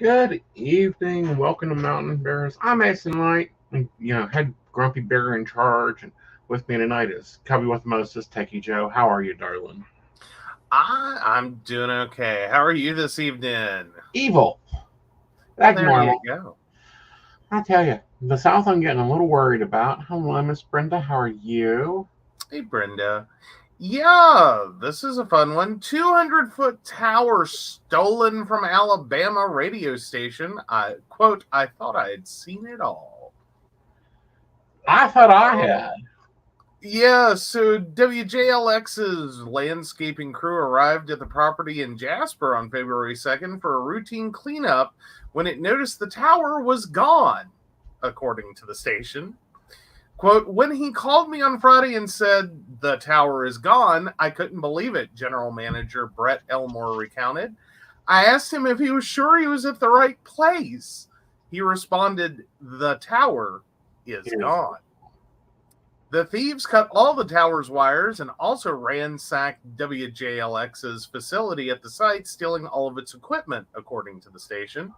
Good evening. Welcome to Mountain Bears. I'm Aeson Light, head grumpy bear in charge, and with me tonight is Cubby with Moses, Techy Joe. How are you, darling? I'm doing okay. How are you this evening? Evil. Well, That's there you normal. go. I tell you, the South I'm getting a little worried about. Hello, Miss Brenda. How are you? Hey, Brenda. Yeah, this is a fun one. 200-foot tower stolen from Alabama radio station. I thought I had seen it all. I thought I had. Yeah, so WJLX's landscaping crew arrived at the property in Jasper on February 2nd for a routine cleanup when it noticed the tower was gone, according to the station. Quote, when he called me on Friday and said the tower is gone, I couldn't believe it, General Manager Brett Elmore recounted. I asked him if he was sure he was at the right place. He responded, the tower is gone. The thieves cut all the tower's wires and also ransacked WJLX's facility at the site, stealing all of its equipment, according to the station.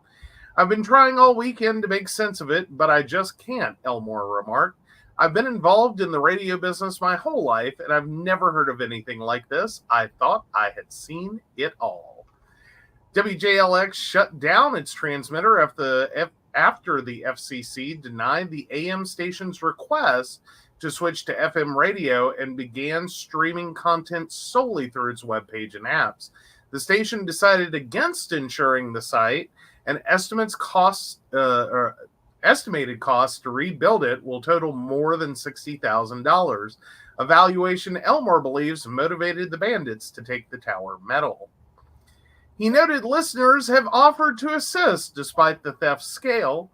I've been trying all weekend to make sense of it, but I just can't, Elmore remarked. I've been involved in the radio business my whole life, and I've never heard of anything like this. I thought I had seen it all. WJLX shut down its transmitter after the FCC denied the AM station's request to switch to FM radio and began streaming content solely through its webpage and apps. The station decided against insuring the site, and estimated costs to rebuild it will total more than $60,000. A valuation Elmore believes motivated the bandits to take the tower metal. He noted listeners have offered to assist despite the theft's scale.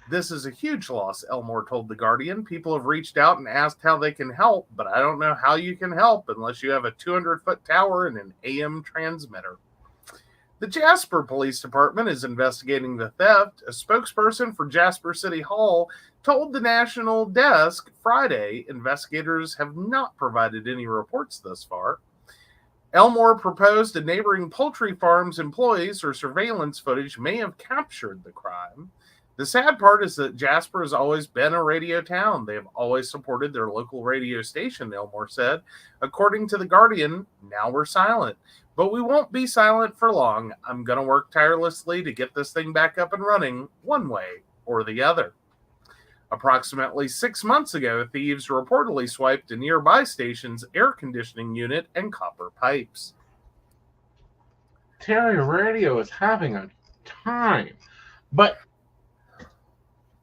This is a huge loss, Elmore told The Guardian. People have reached out and asked how they can help, but I don't know how you can help unless you have a 200-foot tower and an AM transmitter. The Jasper Police Department is investigating the theft. A spokesperson for Jasper City Hall told the National Desk Friday investigators have not provided any reports thus far. Elmore proposed a neighboring poultry farm's employees or surveillance footage may have captured the crime. The sad part is that Jasper has always been a radio town. They have always supported their local radio station, Elmore said. According to The Guardian, now we're silent. But we won't be silent for long. I'm going to work tirelessly to get this thing back up and running one way or the other. Approximately 6 months ago, thieves reportedly swiped a nearby station's air conditioning unit and copper pipes. Terry Radio is having a time. But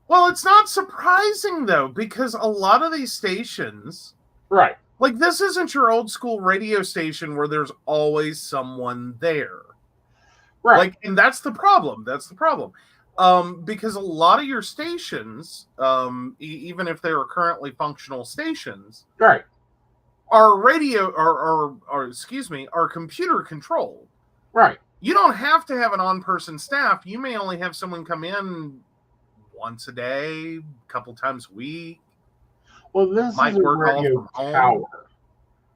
well, it's not surprising, though, because a lot of these stations, right, like this isn't your old school radio station where there's always someone there. Right. Like, and that's the problem. Because a lot of your stations, even if they're currently functional stations, right, are are computer controlled. Right. You don't have to have an on-person staff. You may only have someone come in once a day, a couple times a week. Well, this might is a work radio tower.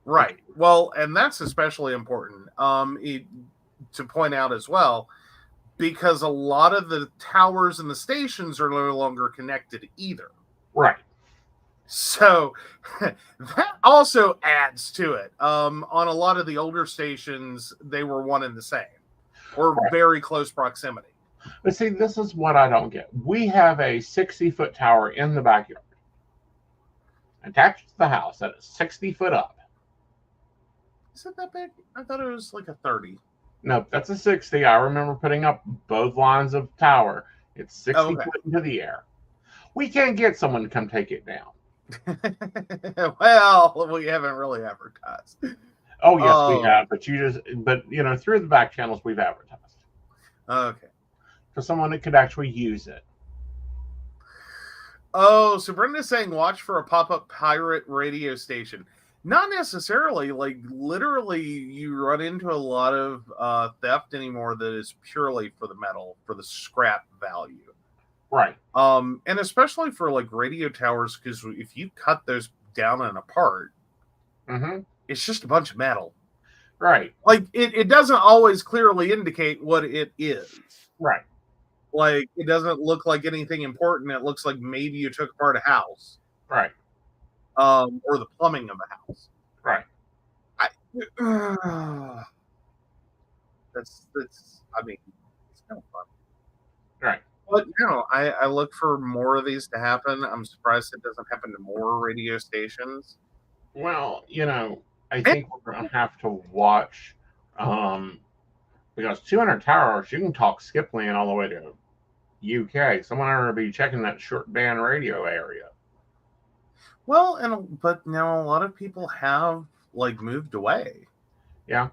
Right. Well, and that's especially important to point out as well, because a lot of the towers and the stations are no longer connected either. Right. So that also adds to it. On a lot of the older stations, they were one and the same, or very close proximity. But see, this is what I don't get. We have a 60-foot tower in the backyard attached to the house that is 60 foot up. Is it that big? I thought it was like a 30. No, that's a 60. I remember putting up both lines of tower. It's 60 foot into the air. We can't get someone to come take it down. Well, we haven't really advertised. Oh, yes, we have. But through the back channels, we've advertised. Okay. For someone that could actually use it. Oh, so Brenda's saying watch for a pop-up pirate radio station. Not necessarily. Like, literally, you run into a lot of theft anymore that is purely for the metal, for the scrap value. Right. And especially for, like, radio towers, because if you cut those down and apart, it's just a bunch of metal. Right. Like, it doesn't always clearly indicate what it is. Right. Like, it doesn't look like anything important. It looks like maybe you took apart a house, Right. or the plumbing of a house. Right. That's. I mean, it's kind of fun. Right. But no, I look for more of these to happen. I'm surprised it doesn't happen to more radio stations. Well, I think we're going to have to watch, because 200 towers, you can talk skip land all the way to UK. Someone ought to be checking that short band radio area. Well, but now a lot of people have like moved away. Yeah.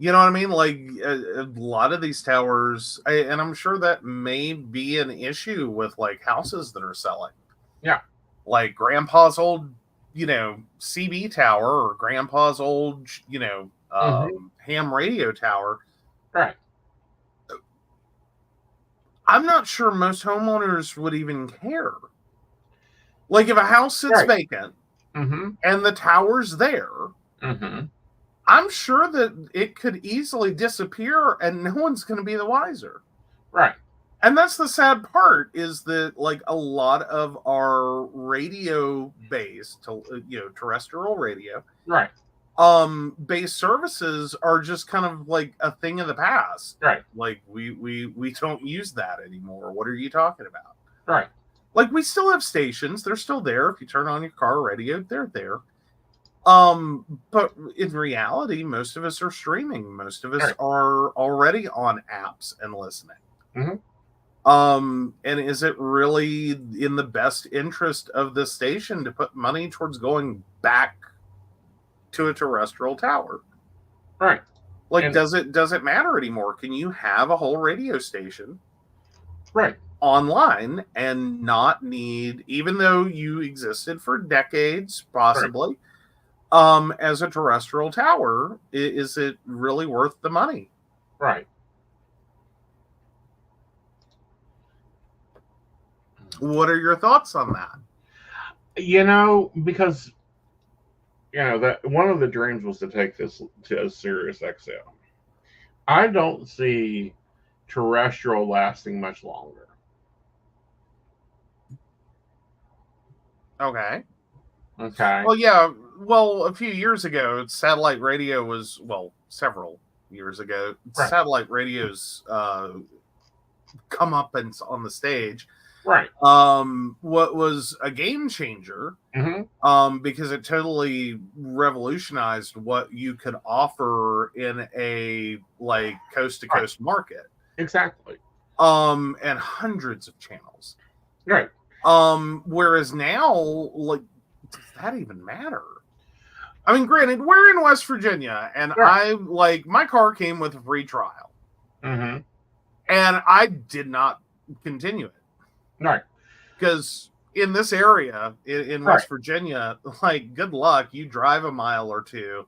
You know what I mean? Like a lot of these towers, and I'm sure that may be an issue with like houses that are selling. Yeah. Like grandpa's old, CB tower or grandpa's old, ham radio tower. Right. I'm not sure most homeowners would even care. Like if a house sits vacant and the tower's there, I'm sure that it could easily disappear and no one's going to be the wiser. Right. And that's the sad part, is that like a lot of our radio based, terrestrial radio, right, based services are just kind of like a thing of the past. Right. Like we don't use that anymore. What are you talking about? Right. Like we still have stations. They're still there. If you turn on your car radio, they're there. But in reality, most of us are streaming. Most of us are already on apps and listening. And is it really in the best interest of the station to put money towards going back to a terrestrial tower? Right. Like, does it matter anymore? Can you have a whole radio station online and not need, even though you existed for decades, possibly, as a terrestrial tower, is it really worth the money? Right. What are your thoughts on that? Because that one of the dreams was to take this to a Sirius XM. I don't see terrestrial lasting much longer. Okay. Well, yeah. Well, a few years ago, satellite radio was, several years ago, satellite radios come up and on the stage. Right. What was a game changer, because it totally revolutionized what you could offer in a like coast to coast market. Exactly. And hundreds of channels. Right. Whereas now, like, does that even matter? I mean, granted, we're in West Virginia, and my car came with a free trial. And I did not continue it. Right. Because in this area, in West Virginia, like, good luck. You drive a mile or two,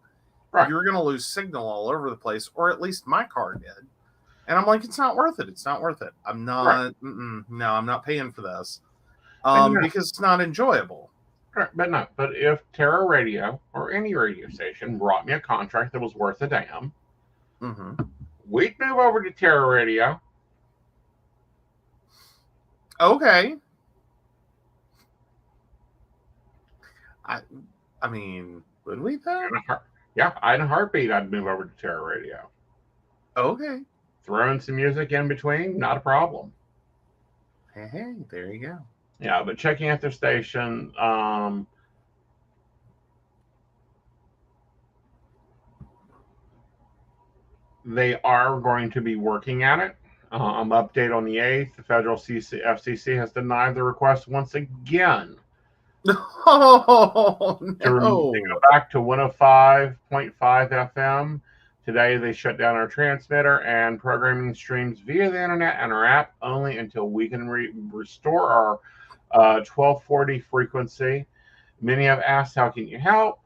you're going to lose signal all over the place, or at least my car did. And I'm like, it's not worth it. It's not worth it. I'm not, no, I'm not paying for this. Because it's not enjoyable. But if Terra Radio or any radio station brought me a contract that was worth a damn, we'd move over to Terra Radio. Okay. I mean, would we then? Yeah, in a heartbeat, I'd move over to Terra Radio. Okay. Throw in some music in between, not a problem. Hey, there you go. Yeah, but checking out their station, they are going to be working at it. Update on the 8th. The federal FCC has denied the request once again. Oh, no. To go back to 105.5 FM. Today, they shut down our transmitter and programming streams via the internet and our app only until we can restore our 1240 frequency. Many have asked, how can you help?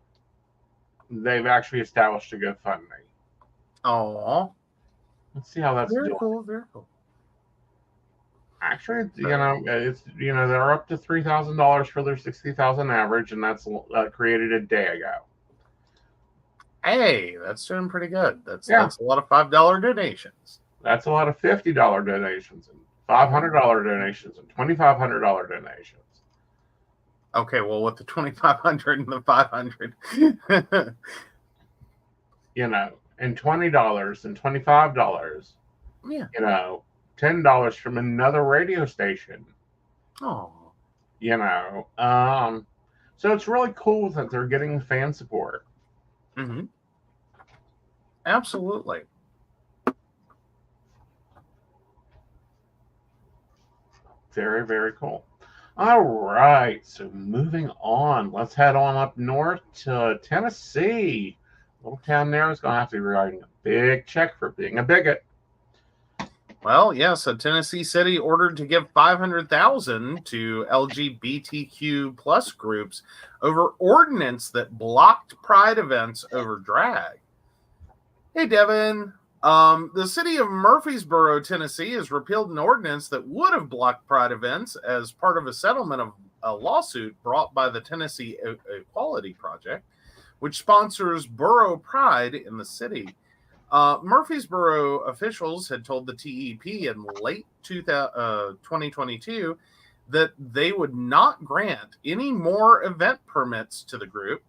They've actually established a GoFundMe. Oh, let's see how that's very doing. cool. Very cool. Actually, it's they're up to $3,000 for their 60,000 average, and that's created a day ago. Hey, that's doing pretty good. That's a lot of $5 donations. That's a lot of $50 donations and $500 donations and $2,500 donations. Okay, well, with the 2,500 and the 500, you know, and $20 and $25. Yeah. You know, $10 from another radio station. Oh. You know, so it's really cool that they're getting fan support. Mm-hmm. Absolutely. Very, very cool. All right, so moving on, let's head on up north to Tennessee. Little town there is going to have to be writing a big check for being a bigot. Well, yes, a Tennessee city ordered to give $500,000 to LGBTQ plus groups over ordinance that blocked pride events over drag. Hey, Devin. The city of Murfreesboro, Tennessee, has repealed an ordinance that would have blocked pride events as part of a settlement of a lawsuit brought by the Tennessee Equality Project, which sponsors borough pride in the city. Murfreesboro officials had told the TEP in late 2022 that they would not grant any more event permits to the group.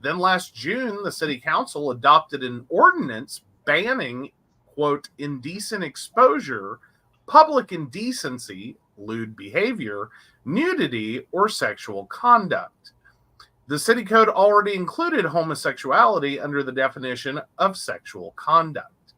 Then last June, the city council adopted an ordinance banning, quote, indecent exposure, public indecency, lewd behavior, nudity, or sexual conduct. The city code already included homosexuality under the definition of sexual conduct.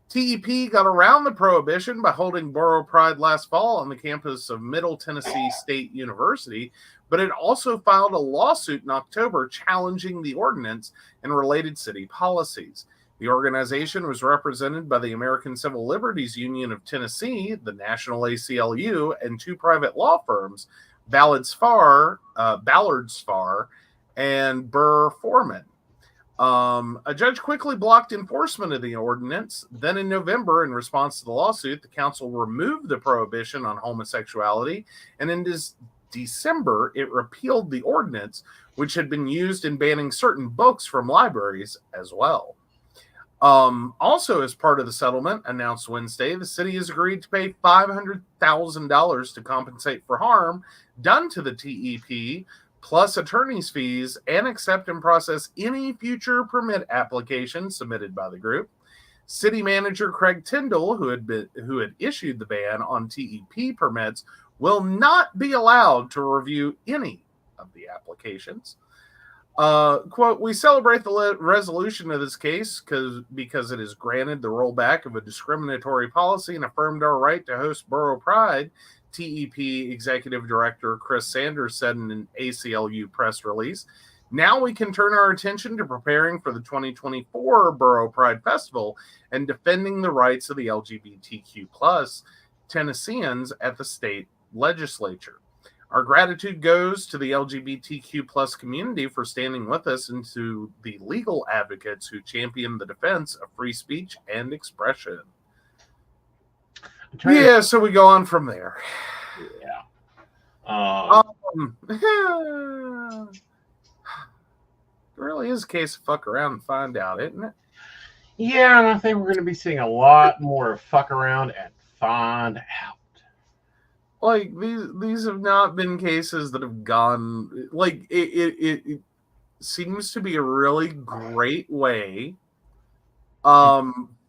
TEP got around the prohibition by holding borough pride last fall on the campus of Middle Tennessee State University, but it also filed a lawsuit in October challenging the ordinance and related city policies. The organization was represented by the American Civil Liberties Union of Tennessee, the National ACLU, and two private law firms, Ballards Farr, and Burr Foreman. A judge quickly blocked enforcement of the ordinance. Then in November, in response to the lawsuit, the council removed the prohibition on homosexuality, and in December, it repealed the ordinance, which had been used in banning certain books from libraries as well. Also, as part of the settlement announced Wednesday, the city has agreed to pay $500,000 to compensate for harm done to the TEP, plus attorney's fees, and accept and process any future permit applications submitted by the group. City manager Craig Tyndall, who had issued the ban on TEP permits, will not be allowed to review any of the applications. Quote, we celebrate the resolution of this case because it has granted the rollback of a discriminatory policy and affirmed our right to host borough pride, TEP Executive Director Chris Sanders said in an ACLU press release. Now we can turn our attention to preparing for the 2024 Borough Pride Festival and defending the rights of the LGBTQ plus Tennesseans at the state legislature. Our gratitude goes to the LGBTQ plus community for standing with us and to the legal advocates who champion the defense of free speech and expression. Yeah, so we go on from there. Yeah. It really is a case of fuck around and find out, isn't it? Yeah, and I think we're going to be seeing a lot more fuck around and find out. Like these have not been cases that have gone like it seems to be a really great way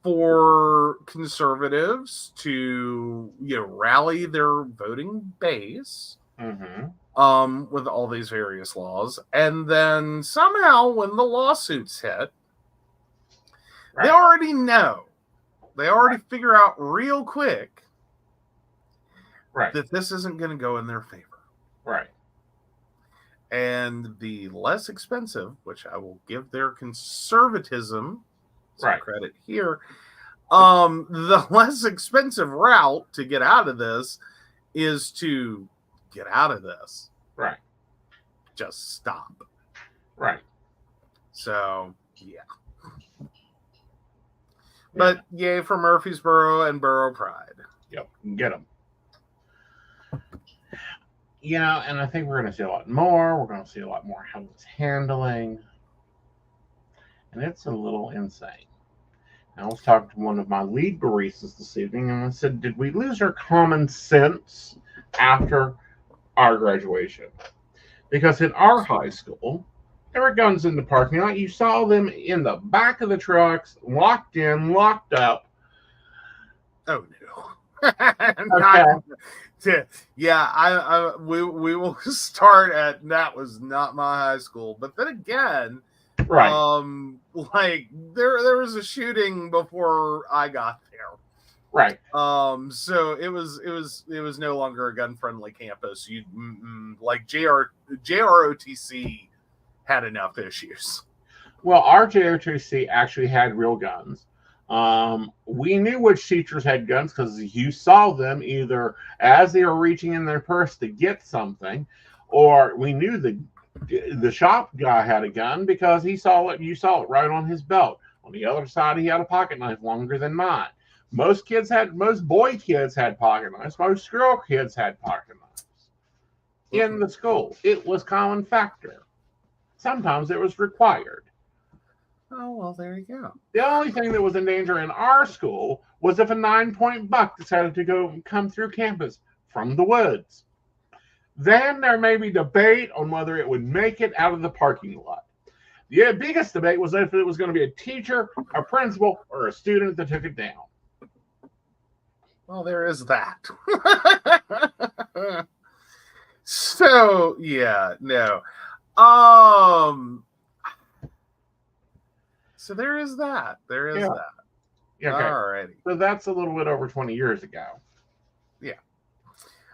for conservatives to rally their voting base with all these various laws, and then somehow when the lawsuits hit, they already know, they already figure out real quick that this isn't going to go in their favor. Right. And the less expensive, which I will give their conservatism some credit here, the less expensive route to get out of this is to get out of this. Right. Just stop. Right. So, yeah. But yay for Murfreesboro and Borough Pride. Yep. Get them. And I think we're going to see a lot more. We're going to see a lot more how it's handling. And it's a little insane. I was talking to one of my lead baristas this evening, and I said, "Did we lose our common sense after our graduation?" Because in our high school, there were guns in the parking lot. You saw them in the back of the trucks, locked in, locked up. Oh no. Okay. Yeah, we will start at that was not my high school. But then again, Right. like there was a shooting before I got there. Right. So it was no longer a gun friendly campus. You like JROTC had enough issues. Well, our JRTC actually had real guns. We knew which teachers had guns because you saw them either as they were reaching in their purse to get something, or we knew the shop guy had a gun because he saw it. You saw it right on his belt. On the other side, he had a pocket knife longer than mine. Most boy kids had pocket knives. Most girl kids had pocket knives in the school. It was common factor. Sometimes it was required. Oh, well, there you go. The only thing that was in danger in our school was if a 9-point buck decided to come through campus from the woods. Then there may be debate on whether it would make it out of the parking lot. The biggest debate was if it was going to be a teacher, a principal, or a student that took it down. Well, there is that. So, yeah, no. So there is that. There is that. Yeah, okay. Alrighty. So that's a little bit over 20 years ago. Yeah.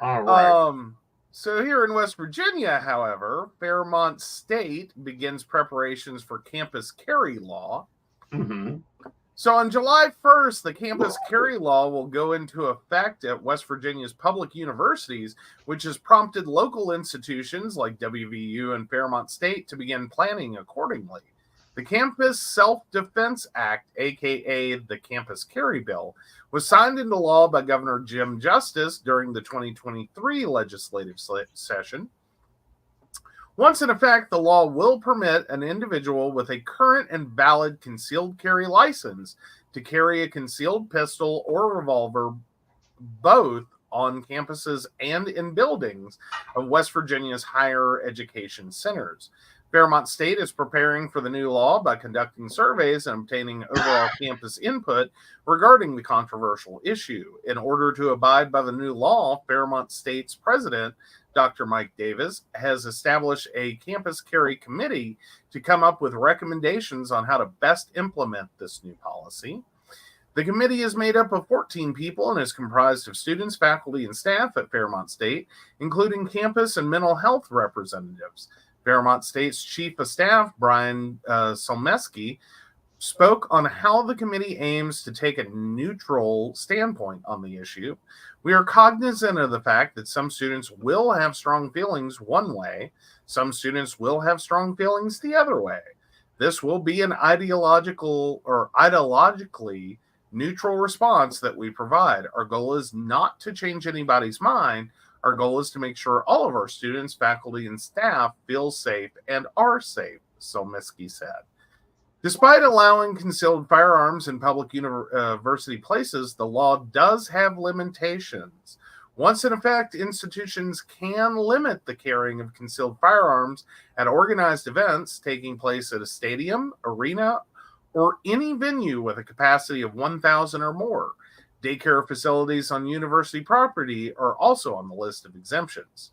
All right. So here in West Virginia, however, Fairmont State begins preparations for campus carry law. Mm-hmm. So on July 1st, the campus carry law will go into effect at West Virginia's public universities, which has prompted local institutions like WVU and Fairmont State to begin planning accordingly. The Campus Self-Defense Act, aka the Campus Carry Bill, was signed into law by Governor Jim Justice during the 2023 legislative session. Once in effect, the law will permit an individual with a current and valid concealed carry license to carry a concealed pistol or revolver both on campuses and in buildings of West Virginia's higher education centers. Fairmont State is preparing for the new law by conducting surveys and obtaining overall campus input regarding the controversial issue. In order to abide by the new law, Fairmont State's president, Dr. Mike Davis, has established a campus carry committee to come up with recommendations on how to best implement this new policy. The committee is made up of 14 people and is comprised of students, faculty, and staff at Fairmont State, including campus and mental health representatives. Fairmont State's Chief of Staff, Brian Solmeski, spoke on how the committee aims to take a neutral standpoint on the issue. We are cognizant of the fact that some students will have strong feelings one way, some students will have strong feelings the other way. This will be an ideologically neutral response that we provide. Our goal is not to change anybody's mind. Our goal is to make sure all of our students, faculty, and staff feel safe and are safe, Solmeski said. Despite allowing concealed firearms in public university places, the law does have limitations. Once in effect, institutions can limit the carrying of concealed firearms at organized events taking place at a stadium, arena, or any venue with a capacity of 1,000 or more. Daycare facilities on university property are also on the list of exemptions.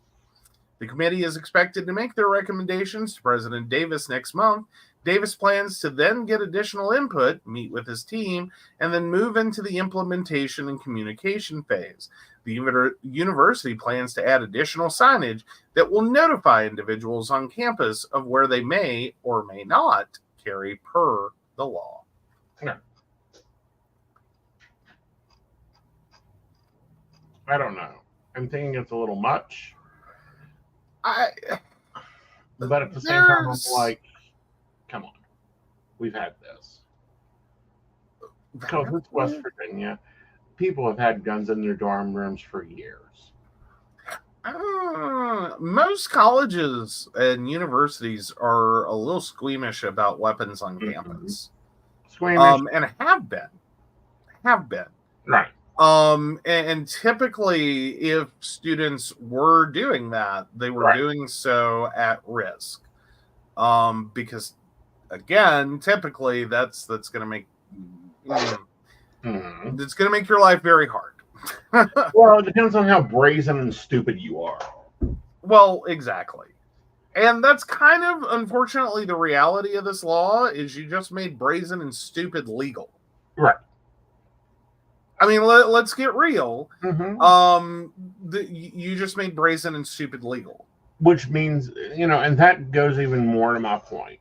The committee is expected to make their recommendations to President Davis next month. Davis plans to then get additional input, meet with his team, and then move into the implementation and communication phase. The university plans to add additional signage that will notify individuals on campus of where they may or may not carry per the law. No. I don't know. I'm thinking it's a little much. But at the same time, I'm like, come on. We've had this. Because it's West Virginia. People have had guns in their dorm rooms for years. Most colleges and universities are a little squeamish about weapons on campus. Squeamish. And have been. have been. Right. And typically, if students were doing that, they were doing so at risk. Because again, typically that's going to make it's going to make your life very hard. Well, it depends on how brazen and stupid you are. Well, exactly. And that's kind of, unfortunately, the reality of this law is you just made brazen and stupid legal. Right. I mean, let's get real. Mm-hmm. You just made brazen and stupid legal. Which means, and that goes even more to my point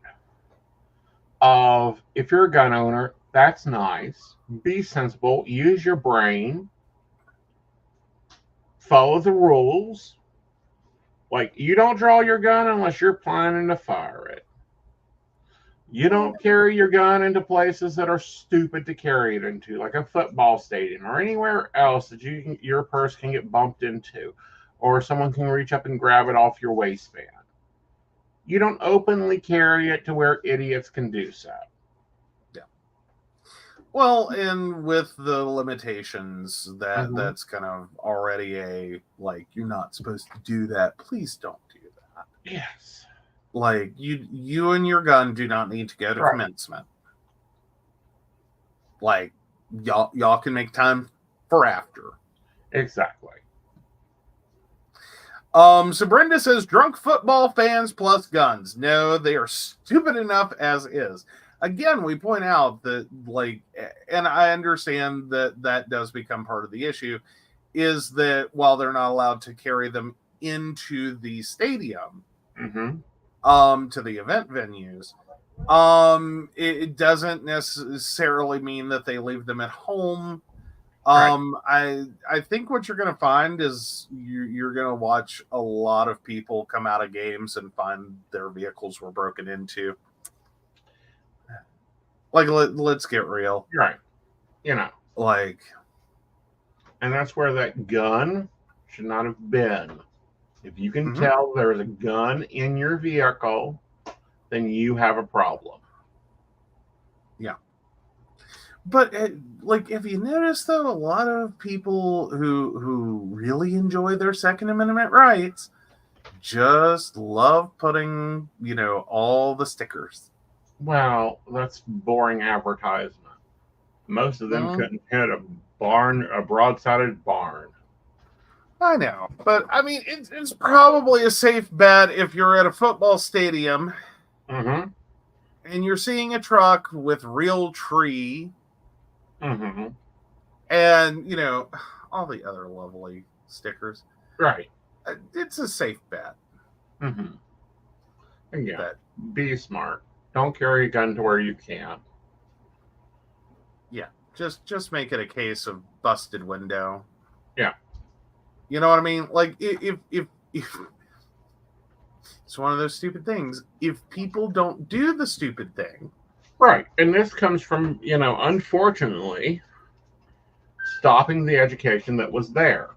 of if you're a gun owner, that's nice. Be sensible. Use your brain. Follow the rules. Like, you don't draw your gun unless you're planning to fire it. You don't carry your gun into places that are stupid to carry it into, like a football stadium or anywhere else that your purse can get bumped into, or someone can reach up and grab it off your waistband. You don't openly carry it to where idiots can do so. Yeah. Well, and with the limitations, that's kind of already you're not supposed to do that. Please don't do that. Yes. Like, you and your gun do not need to go to commencement. Like, y'all can make time for after. Exactly. So Brenda says, drunk football fans plus guns. No, they are stupid enough as is. Again, we point out that, and I understand that does become part of the issue, is that while they're not allowed to carry them into the stadium, to the event venues, it doesn't necessarily mean that they leave them at home. I think what you're going to find is you're going to watch a lot of people come out of games and find their vehicles were broken into. Like, let's get real. Right. And that's where that gun should not have been. If you can tell there's a gun in your vehicle, then you have a problem. Yeah. But have you noticed, though, a lot of people who really enjoy their Second Amendment rights just love putting, all the stickers. Well, that's boring advertisement. Most of them couldn't hit a broad-sided barn. I know, but I mean, it's probably a safe bet if you're at a football stadium and you're seeing a truck with real tree and, all the other lovely stickers. Right. It's a safe bet. Yeah. Be smart. Don't carry a gun to where you can't. Yeah. Just make it a case of busted window. Yeah. You know what I mean? Like, if it's one of those stupid things. If people don't do the stupid thing. Right. And this comes from, unfortunately, stopping the education that was there.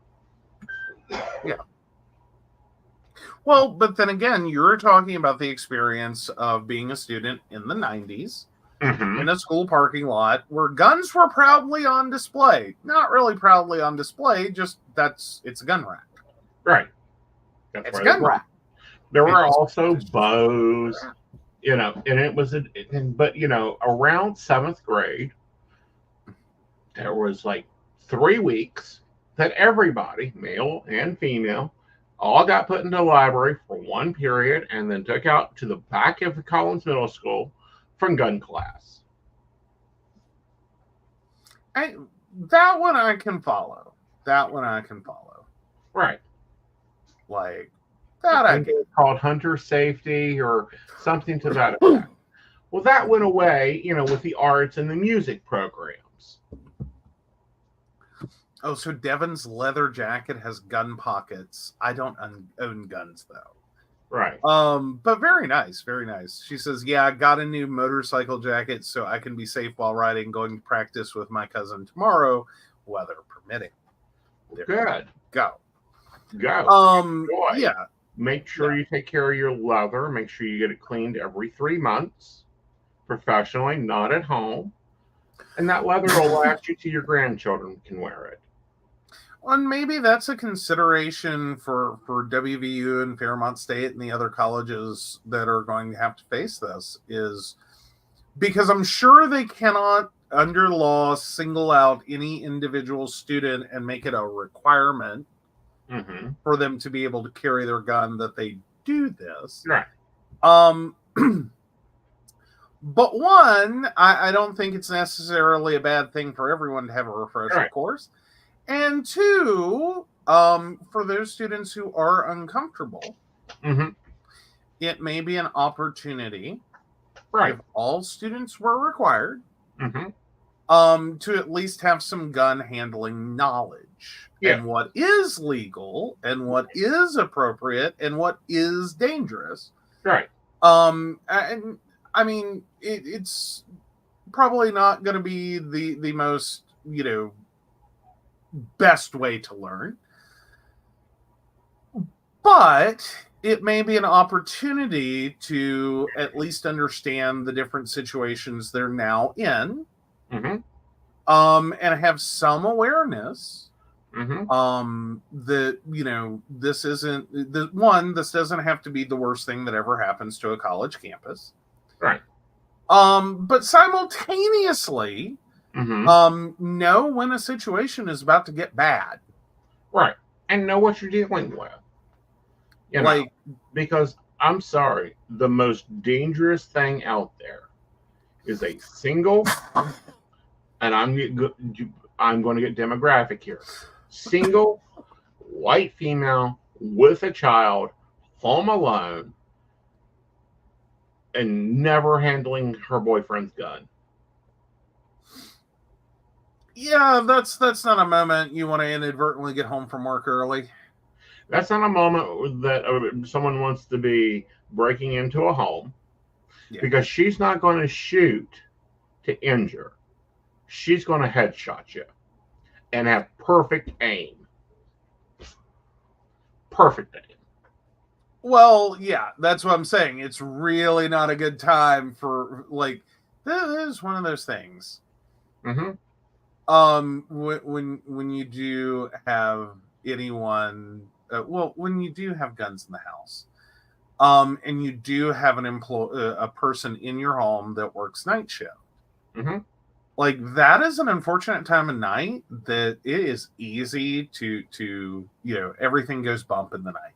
Yeah. Well, but then again, you're talking about the experience of being a student in the 90s in a school parking lot where guns were proudly on display. Not really proudly on display, just it's a gun rack. Right. It's a gun rack. There were also bows, and it was, but around 7th grade, there was 3 weeks that everybody, male and female, all got put into the library for one period and then took out to the back of the Collins Middle School from gun class. That one I can follow. Right. That I think it's called hunter safety or something to that effect. Well, that went away, with the arts and the music programs. Oh, so Devin's leather jacket has gun pockets. I don't own guns, though. Right. But very nice, very nice. She says, yeah, I got a new motorcycle jacket so I can be safe while riding, going to practice with my cousin tomorrow, weather permitting. Good. Go. Enjoy. Yeah. Make sure you take care of your leather. Make sure you get it cleaned every 3 months, professionally, not at home. And that leather will last you till your grandchildren can wear it. Well, and maybe that's a consideration for WVU and Fairmont State and the other colleges that are going to have to face this, is because I'm sure they cannot, under law, single out any individual student and make it a requirement for them to be able to carry their gun that they do this. Right. But one, I don't think it's necessarily a bad thing for everyone to have a refresher course. And two, for those students who are uncomfortable, it may be an opportunity, if all students were required, to at least have some gun handling knowledge and what is legal and what is appropriate and what is dangerous. Right. And I mean, it's probably not going to be the most, best way to learn, but it may be an opportunity to at least understand the different situations they're now in, and have some awareness that, this isn't this doesn't have to be the worst thing that ever happens to a college campus. Right. But simultaneously, know when a situation is about to get bad. Right. And know what you're dealing with. Because I'm sorry, the most dangerous thing out there is a single, and I'm going to get demographic here. Single white female with a child, home alone, and never handling her boyfriend's gun. Yeah, that's not a moment you want to inadvertently get home from work early. That's not a moment that someone wants to be breaking into a home, because she's not going to shoot to injure. She's going to headshot you and have perfect aim. Perfect aim. Well, yeah, that's what I'm saying. It's really not a good time for, this is one of those things. When you do have anyone, when you do have guns in the house, and you do have a person in your home that works night shift, that is an unfortunate time of night that it is easy to everything goes bump in the night.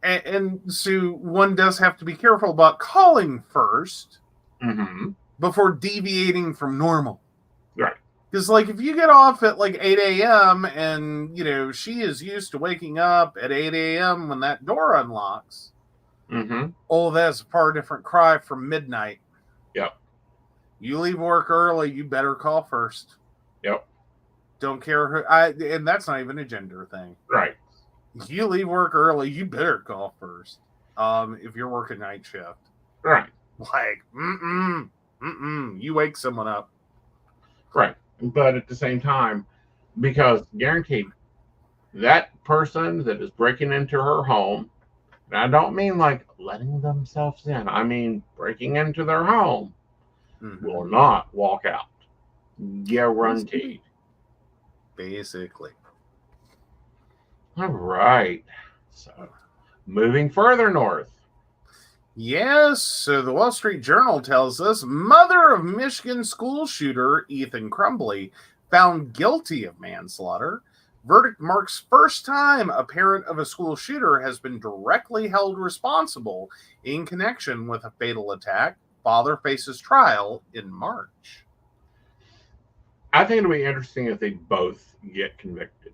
And so one does have to be careful about calling first before deviating from normal. Right. Because, if you get off at 8 a.m. and, she is used to waking up at 8 a.m. when that door unlocks, oh, that's a far different cry from midnight. Yep. You leave work early, you better call first. Yep. Don't care who, and that's not even a gender thing. Right. If you leave work early, you better call first. If you're working night shift. Right. You wake someone up. Right. But at the same time, because guaranteed, that person that is breaking into her home, and I don't mean letting themselves in, I mean breaking into their home, will not walk out. Guaranteed. Basically. All right. So, moving further north. Yes, so the Wall Street Journal tells us mother of Michigan school shooter Ethan Crumbley found guilty of manslaughter. Verdict marks first time a parent of a school shooter has been directly held responsible in connection with a fatal attack. Father faces trial in March. I think it'll be interesting if they both get convicted.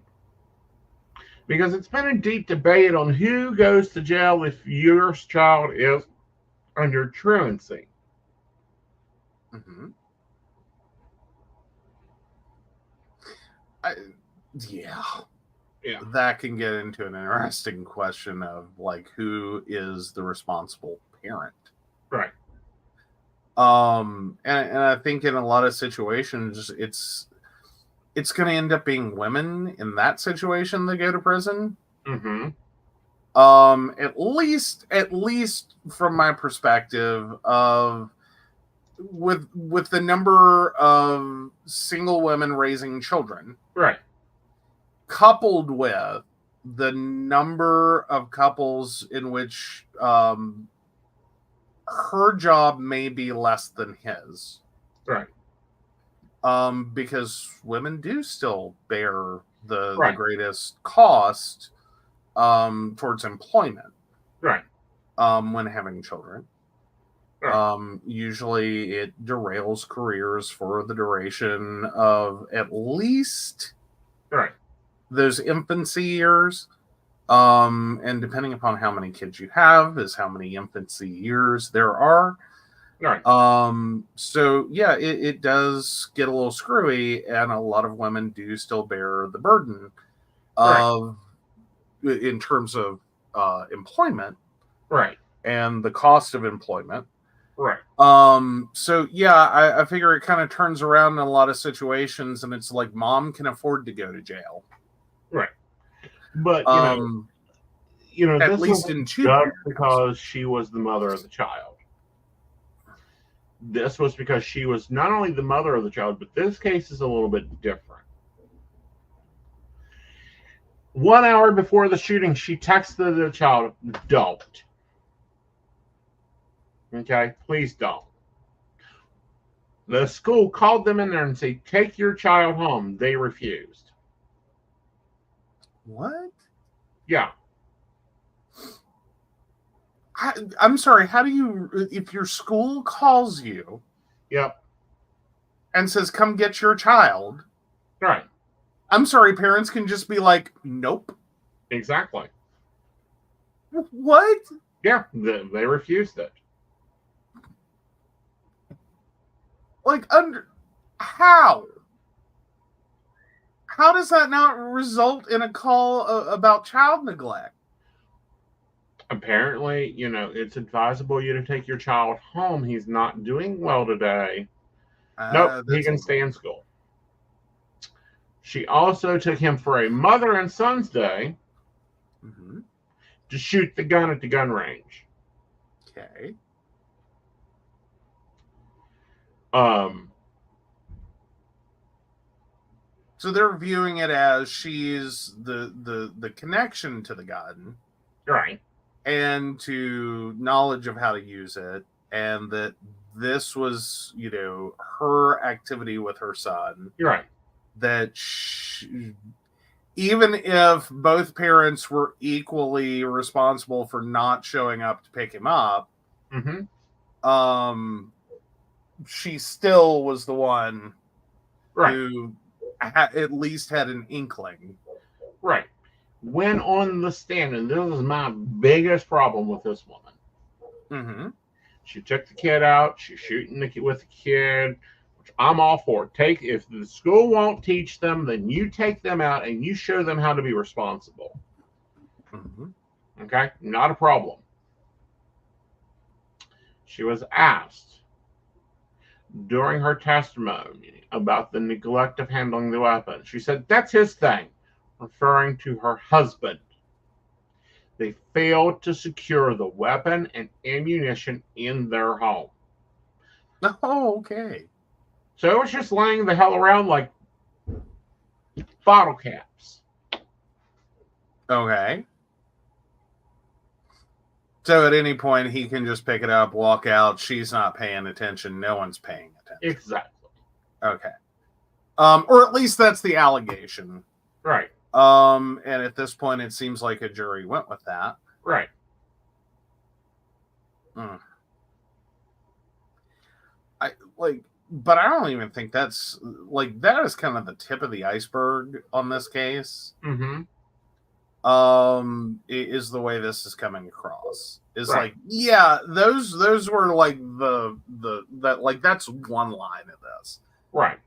Because it's been a deep debate on who goes to jail if your child is under truancy. Yeah. That can get into an interesting question of who is the responsible parent. Right. And I think in a lot of situations it's going to end up being women in that situation that go to prison. At least from my perspective of with the number of single women raising children, Right. coupled with the number of couples in which her job may be less than his. Right. Because women do still bear the Right. greatest cost towards employment Right. when having children. Right. Usually it derails careers for the duration of at least Right. those infancy years. And depending upon how many kids you have is how many infancy years there are. Right. So yeah, it does get a little screwy, and a lot of women do still bear the burden of, in terms of employment, Right. and the cost of employment. Right. So yeah, I figure it kind of turns around in a lot of situations, and it's like mom can afford to go to jail. Right. But at this least wasn't in two just paragraphs. because she was the mother of the child. This was because she was not only the mother of the child, but this case is a little bit different. 1 hour before the shooting, she texted the child, "Don't. Okay, please don't." The school called them in there and said, "Take your child home." They refused. What? Yeah. I'm sorry, how do you, if your school calls you Yep. and says, come get your child, Right. I'm sorry, parents can just be like, nope. Exactly. What? Yeah, they refused it. Like, how? How does that not result in a call about child neglect? Apparently, it's advisable you to take your child home. He's not doing well today. Nope, he can stay in school. She also took him for a mother and son's day to shoot the gun at the gun range. Okay. So they're viewing it as she's the connection to the gun. Right. And to knowledge of how to use it, and that this was, her activity with her son. Right. That even if both parents were equally responsible for not showing up to pick him up, she still was the one who at least had an inkling. Right. When on the stand, and this is my biggest problem with this woman. She took the kid out. She's shooting with the kid, which I'm all for. If the school won't teach them, then you take them out and you show them how to be responsible. Okay, not a problem. She was asked during her testimony about the neglect of handling the weapon. She said, "That's his thing," referring to her husband. They failed to secure the weapon and ammunition in their home. Oh, okay. So it was just laying the hell around like bottle caps. Okay. So at any point, he can just pick it up, walk out. She's not paying attention. No one's paying attention. Exactly. Okay. Or at least that's the allegation. Right. And at this point, it seems like a jury went with that. Right. But I don't even think that's that is kind of the tip of the iceberg on this case. Is the way this is coming across. Is yeah, those were that's one line of this. Right.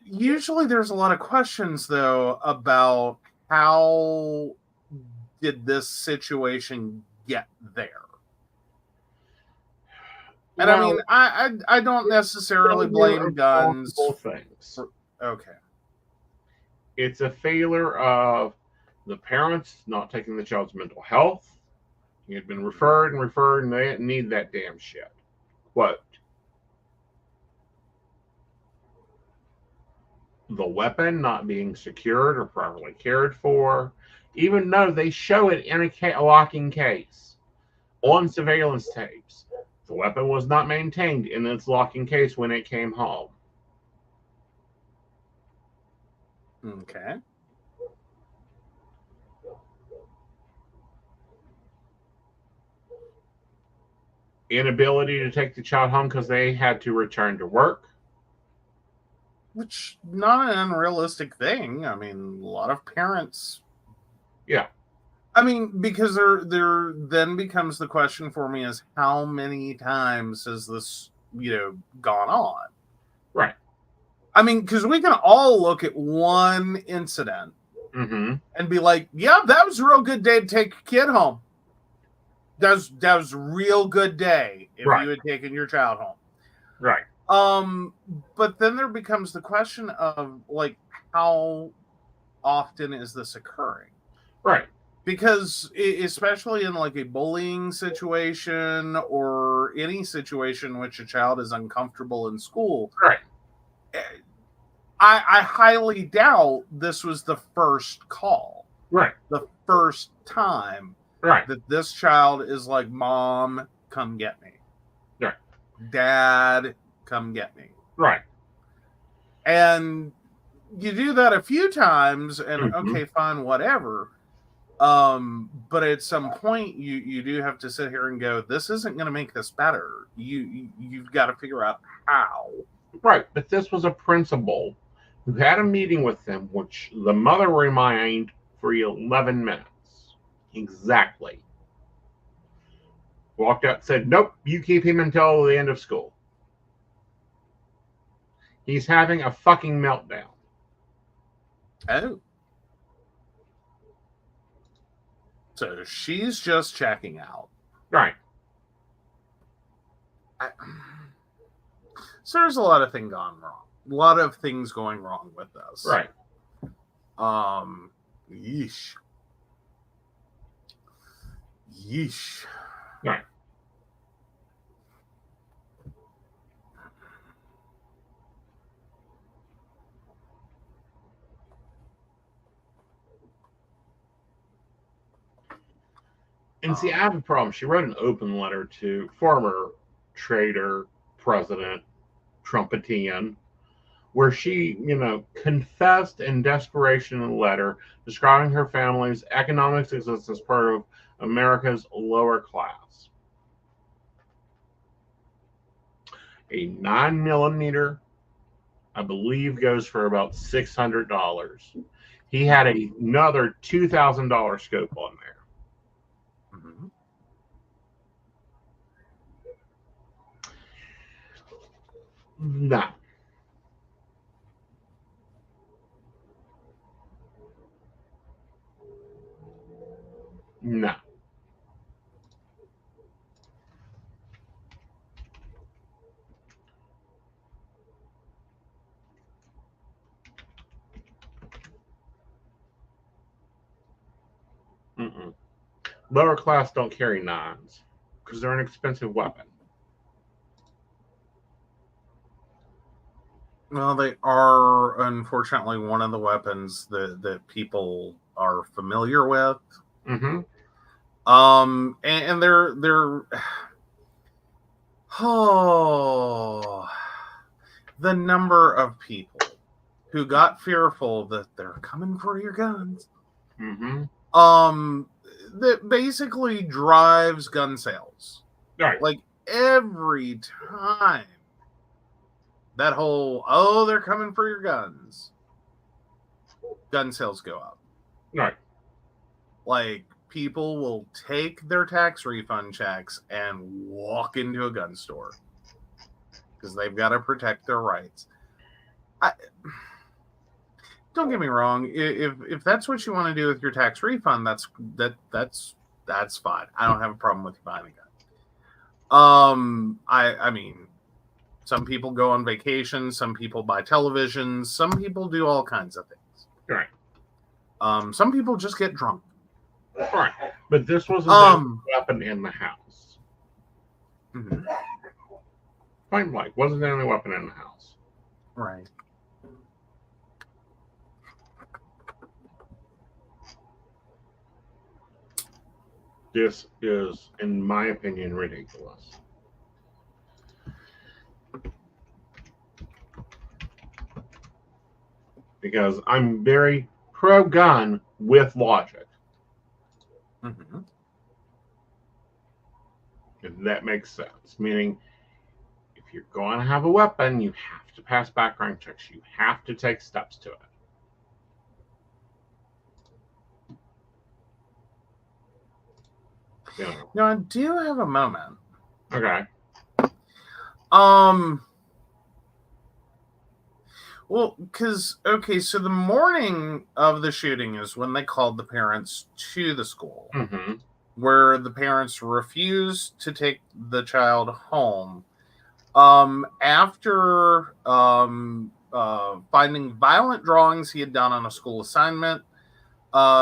Usually there's a lot of questions though about how did this situation get there. And I mean, I don't necessarily blame guns. Things. Okay. It's a failure of the parents not taking the child's mental health. He had been referred, and they didn't need that damn shit. Quote. the weapon not being secured or properly cared for, even though they show it in a locking case on surveillance tapes. The weapon was not maintained in its locking case when it came home. Okay. Inability to take the child home because they had to return to work. Which, not an unrealistic thing. I mean, a lot of parents. Yeah. I mean, because there then becomes the question for me is how many times has this, gone on? Right. I mean, because we can all look at one incident and be like, yeah, that was a real good day to take a kid home. That was a real good day if you had taken your child home. Right. But then there becomes the question of, like, how often is this occurring? Right. Because especially in like a bullying situation or any situation in which a child is uncomfortable in school, right, I highly doubt this was the first call. Right. The first time Right. that this child is like, Mom, come get me. Right. Dad, come get me. Right. And you do that a few times and okay, fine, whatever. But at some point you do have to sit here and go, this isn't going to make this better. You've got to figure out how. Right. But this was a principal who had a meeting with them, which the mother remained for 11 minutes. Exactly. Walked out and said, nope, you keep him until the end of school. He's having a fucking meltdown. Oh. So she's just checking out. Right. So there's a lot of things gone wrong. A lot of things going wrong with this. Right. Yeesh. Yeesh. Right. And see, I have a problem. She wrote an open letter to former trader, president, Trumpetian, where she, confessed in desperation in a letter describing her family's economic success as part of America's lower class. A 9mm, I believe, goes for about $600. He had another $2,000 scope on there. No. No. Mm-mm. Lower class don't carry nines because they're an expensive weapon. Well, they are unfortunately one of the weapons that people are familiar with. And they're the number of people who got fearful that they're coming for your guns. That basically drives gun sales. Right. Like every time that whole, they're coming for your guns, gun sales go up. Right. Like, people will take their tax refund checks and walk into a gun store because they've got to protect their rights. Don't get me wrong. If that's what you want to do with your tax refund, that's fine. I don't have a problem with you buying a gun. I mean, some people go on vacation, some people buy televisions, some people do all kinds of things. Right. Some people just get drunk. Right. But this was a weapon in the house. Point blank, wasn't the only weapon in the house. Right. This is, in my opinion, ridiculous. Because I'm very pro-gun with logic. Mm-hmm. If that makes sense. Meaning, if you're going to have a weapon, you have to pass background checks. You have to take steps to it. Yeah. Now, I do have a moment. Okay. Well, because, okay, so the morning of the shooting is when they called the parents to the school, Mm-hmm. where the parents refused to take the child home. After finding violent drawings he had done on a school assignment,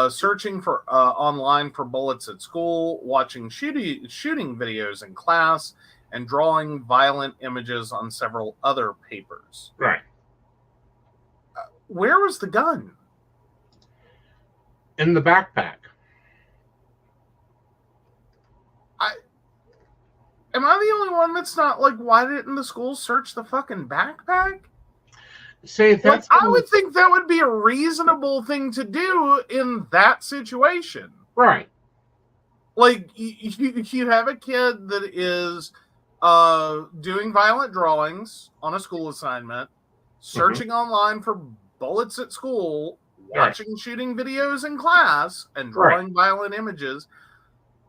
searching for online for bullets at school, watching shooting videos in class, and drawing violent images on several other papers. Right. Where was the gun? In the backpack. Am I the only one that's not like, why didn't the school search the fucking backpack? See, that's like, I would think that would be a reasonable thing to do in that situation. Right. Like, you have a kid that is doing violent drawings on a school assignment, searching online for bullets at school, watching shooting videos in class, and drawing violent images.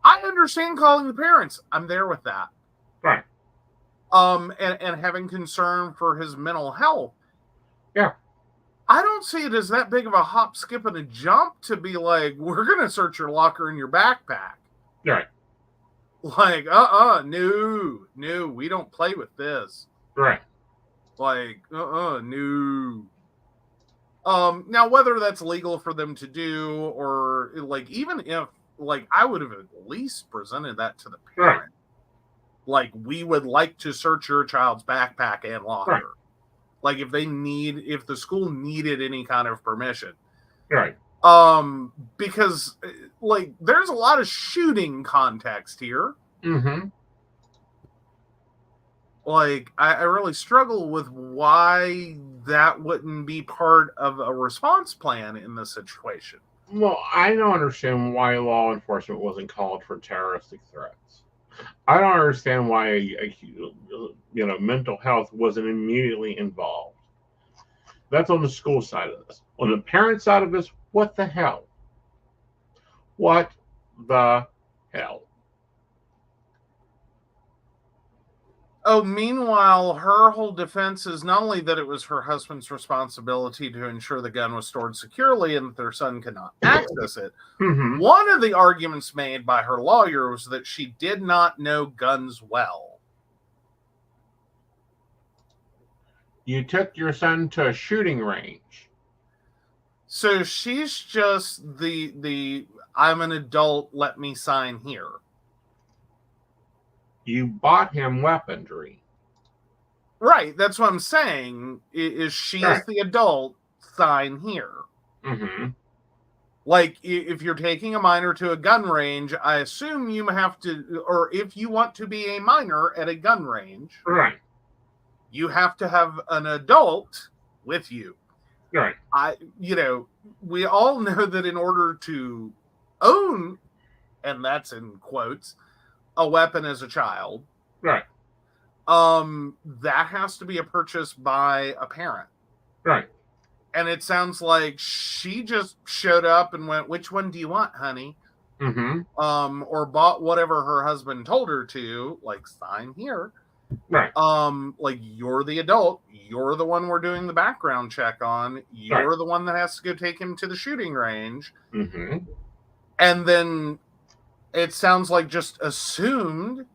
I understand calling the parents. I'm there with that. Right. And having concern for his mental health. Yeah. I don't see it as that big of a hop, skip, and a jump to be like, we're going to search your locker and your backpack. Right. Like, no, we don't play with this. Right. Like, no. Now, whether that's legal for them to do, or like, even if, like, I would have at least presented that to the parent. Right. Like, we would like to search your child's backpack and locker. Right. Like, if the school needed any kind of permission. Right. Because, like, there's a lot of shooting context here. Mm-hmm. Like, I really struggle with why that wouldn't be part of a response plan in this situation. Well, I don't understand why law enforcement wasn't called for terroristic threats. I don't understand why mental health wasn't immediately involved. That's on the school side of this. On the parent side of this, what the hell? What the hell? Oh, meanwhile, her whole defense is not only that it was her husband's responsibility to ensure the gun was stored securely and that their son could not access it. Mm-hmm. One of the arguments made by her lawyer was that she did not know guns well. You took your son to a shooting range. So she's just the I'm an adult, let me sign here. You bought him weaponry. Right, that's what I'm saying. Is she is the adult, sign here. Mm-hmm. Like, if you're taking a minor to a gun range, I assume you have to, or if you want to be a minor at a gun range, right, you have to have an adult with you. Right. We all know that in order to own, and that's in quotes, a weapon as a child, right, that has to be a purchase by a parent. Right. And it sounds like she just showed up and went, which one do you want, honey? Mm-hmm. Or bought whatever her husband told her to, like, sign here. Right. Like, you're the adult. You're the one we're doing the background check on. You're the one that has to go take him to the shooting range. Mm-hmm. And then it sounds like just assumed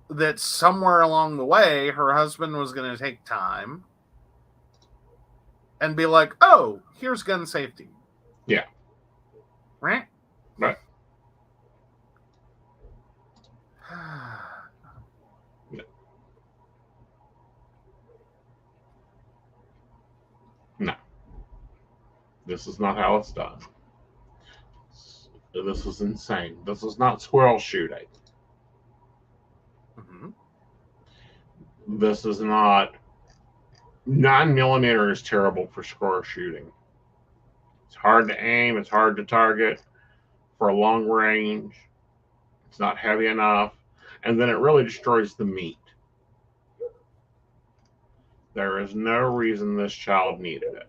that somewhere along the way, her husband was going to take time and be like, oh, here's gun safety. Yeah. Right? Right. No. This is not how it's done. This is insane. This is not squirrel shooting. Mm-hmm. This is not 9mm is terrible for squirrel shooting. It's hard to aim, it's hard to target for a long range. It's not heavy enough, and then it really destroys the meat. There is no reason this child needed it.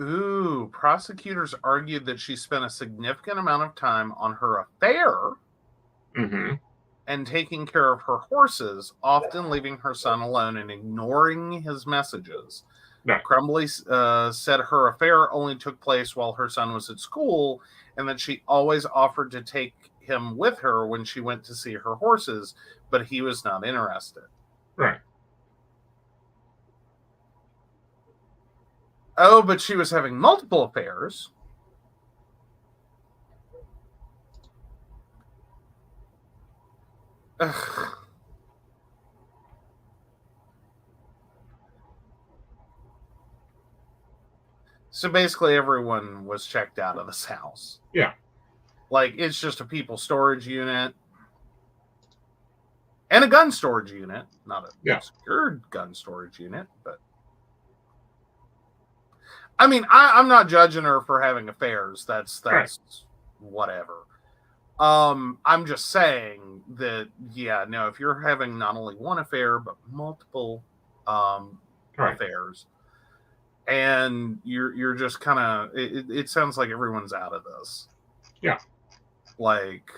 Ooh, prosecutors argued that she spent a significant amount of time on her affair Mm-hmm. and taking care of her horses, often leaving her son alone and ignoring his messages. No. Crumbly said her affair only took place while her son was at school, and that she always offered to take him with her when she went to see her horses, but he was not interested. Right. Oh, but she was having multiple affairs. Ugh. So basically everyone was checked out of this house. Yeah. Like, it's just a people storage unit and a gun storage unit. Not a secured gun storage unit, but I mean, I'm not judging her for having affairs. That's right. Whatever. I'm just saying that, yeah, no, if you're having not only one affair but multiple affairs, and you're just kind of, it sounds like everyone's out of this. Yeah. Like,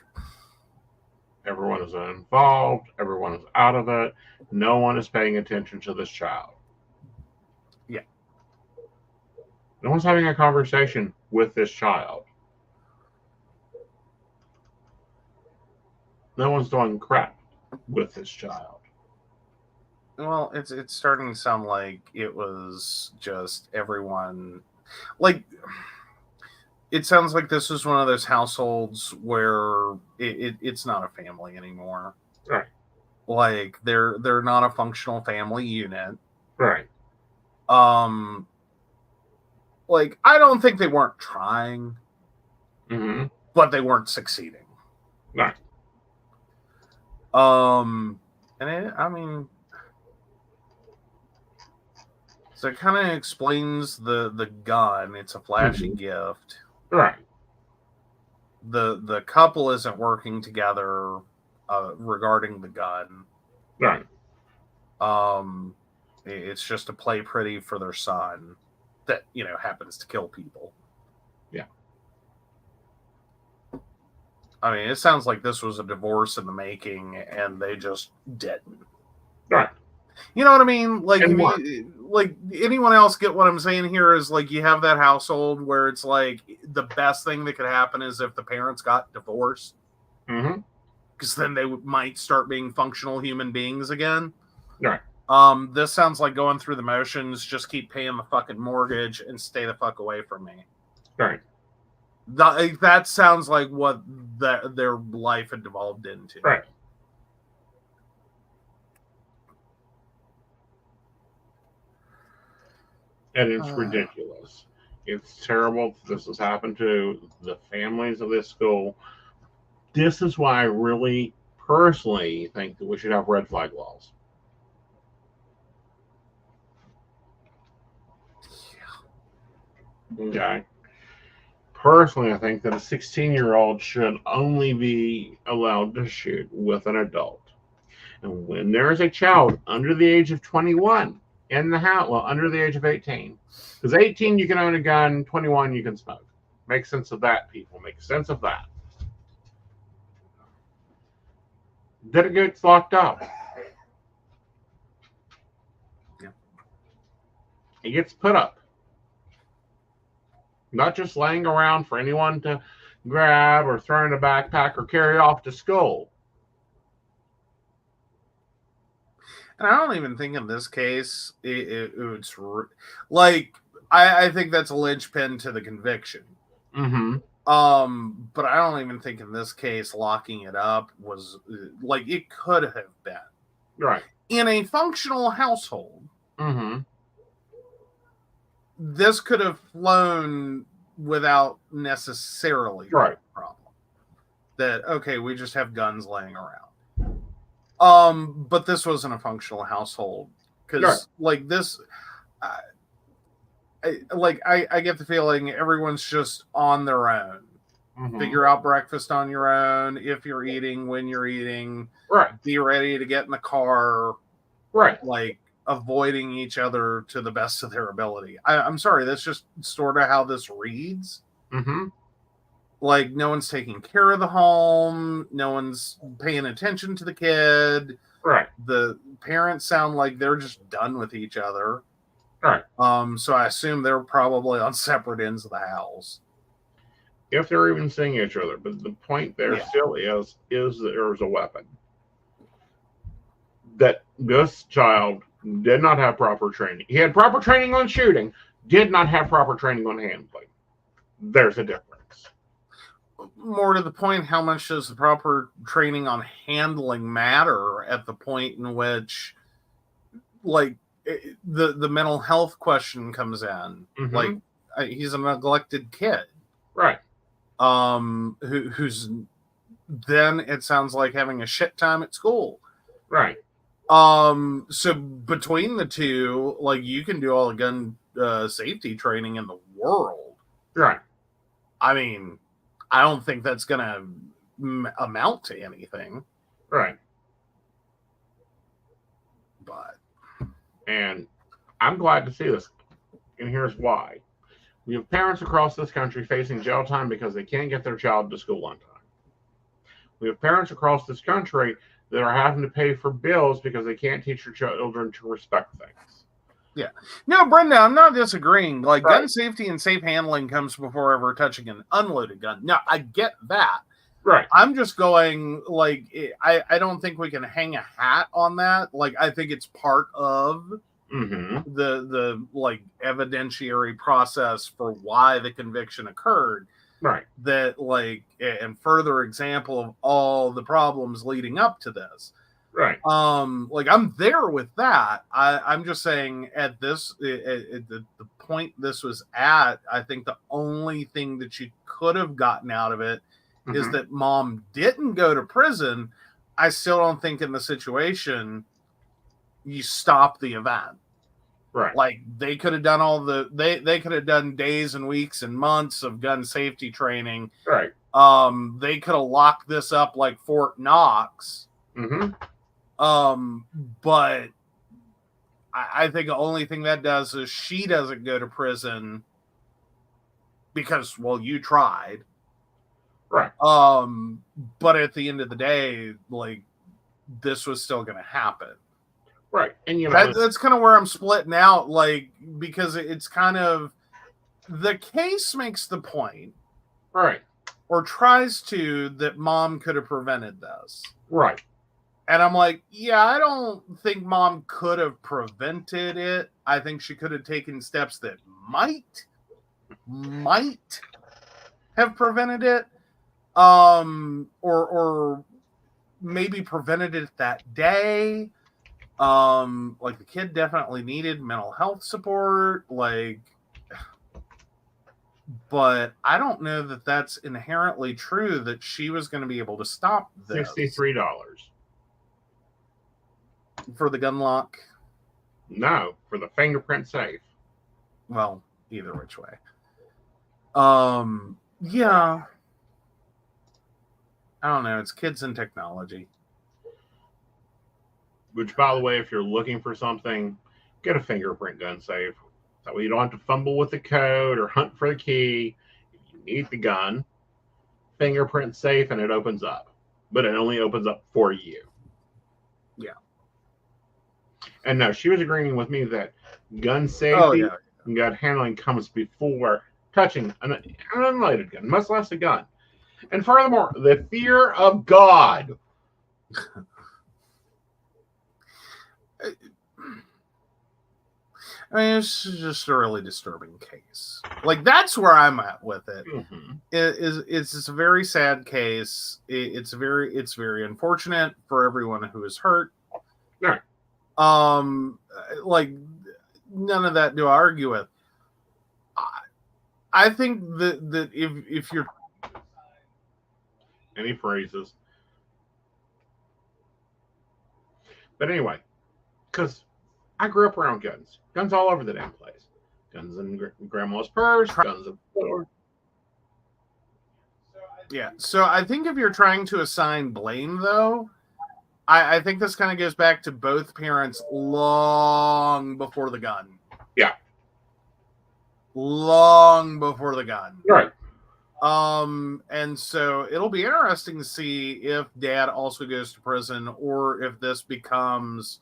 everyone is involved, everyone is out of it, no one is paying attention to this child. Yeah. No one's having a conversation with this child. No one's doing crap with this child. Well, it's starting to sound like it was just everyone. Like, it sounds like this was one of those households where it's not a family anymore. Right. Like, they're not a functional family unit. Right. Like, I don't think they weren't trying, but they weren't succeeding. Right. And I mean, so it kind of explains the gun. It's a flashy gift. Right. The couple isn't working together regarding the gun. Right. It's just to play pretty for their son that, you know, happens to kill people. Yeah. I mean, it sounds like this was a divorce in the making, and they just didn't. Right. You know what I mean? Like, like anyone else get what I'm saying here is, like, you have that household where it's like the best thing that could happen is if the parents got divorced. Because then they might start being functional human beings again. Right. This sounds like going through the motions. Just keep paying the fucking mortgage and stay the fuck away from me. Right. That sounds like what their life had devolved into. Right. And it's ridiculous. It's terrible. This has happened to the families of this school. This is why I really personally think that we should have red flag laws. Yeah. Okay. Personally, I think that a 16-year-old should only be allowed to shoot with an adult. And when there is a child under the age of 21 in the house, well, under the age of 18, because 18 you can own a gun, 21 you can smoke. Make sense of that, people. Make sense of that. Then it gets locked up. Yeah. It gets put up. Not just laying around for anyone to grab or throw in a backpack or carry off to school. And I don't even think in this case it's like, I think that's a linchpin to the conviction. But I don't even think in this case locking it up was, like, it could have been. Right. In a functional household, this could have flown without necessarily Right. a problem. That, okay, we just have guns laying around. But this wasn't a functional household. Because, like, this... I get the feeling everyone's just on their own. Mm-hmm. Figure out breakfast on your own, if you're eating, when you're eating. Right. Be ready to get in the car. Right. Like, avoiding each other to the best of their ability. I'm sorry, that's just sort of how this reads. Mm-hmm. Like, no one's taking care of the home. No one's paying attention to the kid. Right. The parents sound like they're just done with each other. Right. So I assume they're probably on separate ends of the house. If they're even seeing each other. But the point there still is that there's a weapon. That this child did not have proper training. He had proper training on shooting, did not have proper training on handling. There's a difference. More to the point, how much does the proper training on handling matter at the point in which, like, the mental health question comes in? Mm-hmm. Like, he's a neglected kid. Right. Who's then, it sounds like, having a shit time at school. Right. So between the two, like, you can do all the gun safety training in the world. Right. I mean, I don't think that's going to amount to anything. Right. And I'm glad to see this. And here's why. We have parents across this country facing jail time because they can't get their child to school on time. We have parents across this country that are having to pay for bills because they can't teach their children to respect things. Yeah. No, Brenda, I'm not disagreeing. Like, gun safety and safe handling comes before ever touching an unloaded gun. No, I get that. Right. I'm just going, like, I don't think we can hang a hat on that. Like, I think it's part of the like, evidentiary process for why the conviction occurred. Right. That, like, and further example of all the problems leading up to this. Right. Like, I'm there with that. I'm just saying, at this, at the point this was at, I think the only thing that you could have gotten out of it is that mom didn't go to prison. I still don't think in the situation you stop the event. Right. Like, they could have done they could have done days and weeks and months of gun safety training. Right. They could have locked this up like Fort Knox. But I think the only thing that does is she doesn't go to prison because, well, you tried. Right. But at the end of the day, like, this was still going to happen. Right. And, you know, that's kind of where I'm splitting out, like, because it's kind of, the case makes the point. Right. Or tries to, that mom could have prevented this. Right. And I'm like, yeah, I don't think mom could have prevented it. I think she could have taken steps that might have prevented it. Or maybe prevented it that day. Like, the kid definitely needed mental health support. Like, but I don't know that that's inherently true that she was going to be able to stop this. $63. For the gun lock? No, for the fingerprint safe. Well, either which way. Yeah. I don't know. It's kids and technology. Which, by the way, if you're looking for something, get a fingerprint gun safe. That way you don't have to fumble with the code or hunt for the key. If you need the gun, fingerprint safe, and it opens up. But it only opens up for you. Yeah. And no, she was agreeing with me that gun safety and gun handling comes before touching an unloaded gun, much less a gun. And furthermore, the fear of God. I mean, it's just a really disturbing case. Like, that's where I'm at with it. It's a very sad case. It's very unfortunate for everyone who is hurt. Right. Like, none of that do I argue with. I think that if you're any phrases. But anyway, because I grew up around guns. Guns all over the damn place. Guns in grandma's purse, guns in yeah. So I think if you're trying to assign blame, though, I think this kind of goes back to both parents long before the gun. Yeah. Long before the gun. Right. And so it'll be interesting to see if dad also goes to prison or if this becomes,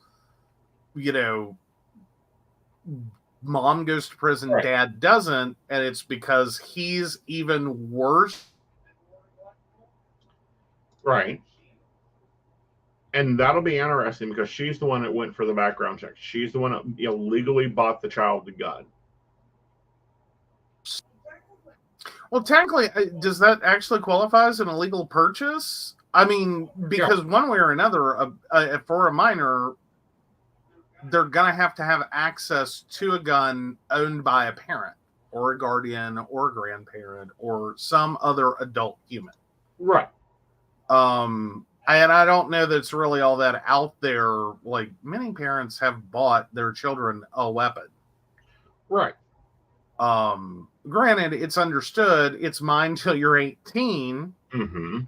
mom goes to prison, right. Dad doesn't, and it's because he's even worse. Right. And that'll be interesting because she's the one that went for the background check. She's the one that illegally bought the child the gun. Well, technically, does that actually qualify as an illegal purchase? I mean, because one way or another, for a minor, they're going to have access to a gun owned by a parent or a guardian or a grandparent or some other adult human. Right. And I don't know that it's really all that out there. Like, many parents have bought their children a weapon. Right. Granted, it's understood it's mine till you're 18. Mm-hmm.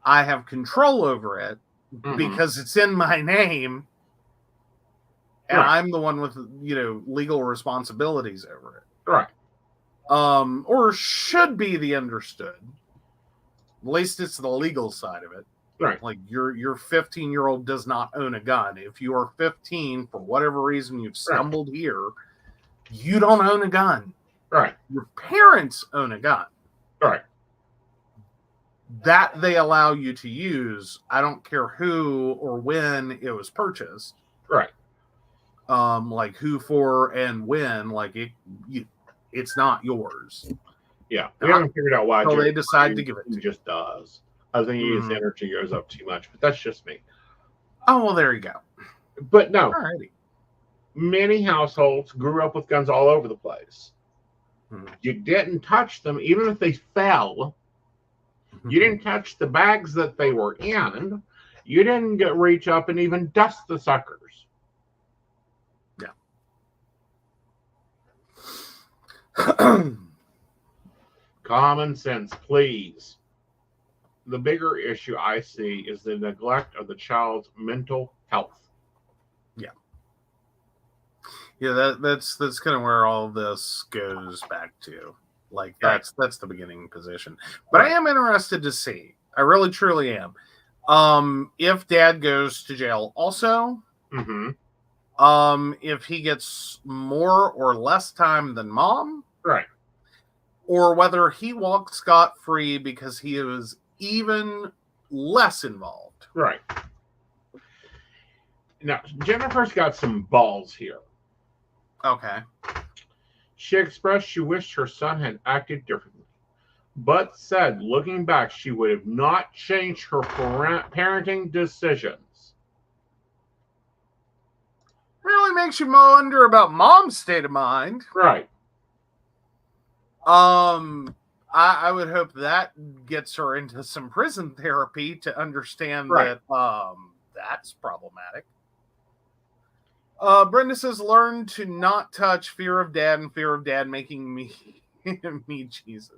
I have control over it because it's in my name. And right. I'm the one with, legal responsibilities over it. Right. Or should be the understood. At least it's the legal side of it. Right. Like your 15-year-old does not own a gun. If you are 15, for whatever reason you've stumbled here, you don't own a gun. Right. Your parents own a gun. Right. That they allow you to use. I don't care who or when it was purchased. Right. Like who for and when. Like it's not yours. Yeah. We haven't figured out why. So they decide to give it to you. Just does. I think his energy goes up too much, but that's just me. Oh, well, there you go. But no. Alrighty. Many households grew up with guns all over the place. You didn't touch them, even if they fell. You didn't touch the bags that they were in. You didn't reach up and even dust the suckers. Yeah. Common sense, please. The bigger issue I see is the neglect of the child's mental health. Yeah, that's kind of where all this goes back to. Like that's the beginning position. But I am interested to see. I really truly am. If dad goes to jail also. If he gets more or less time than mom. Right. Or whether he walks scot-free because he was even less involved. Right. Now, Jennifer's got some balls here. Okay. She expressed she wished her son had acted differently, but said, looking back, she would have not changed her parenting decisions. Really makes you wonder about mom's state of mind. Right. I would hope that gets her into some prison therapy to understand that that's problematic. Brenda says, learn to not touch fear of dad and fear of dad making me Jesus.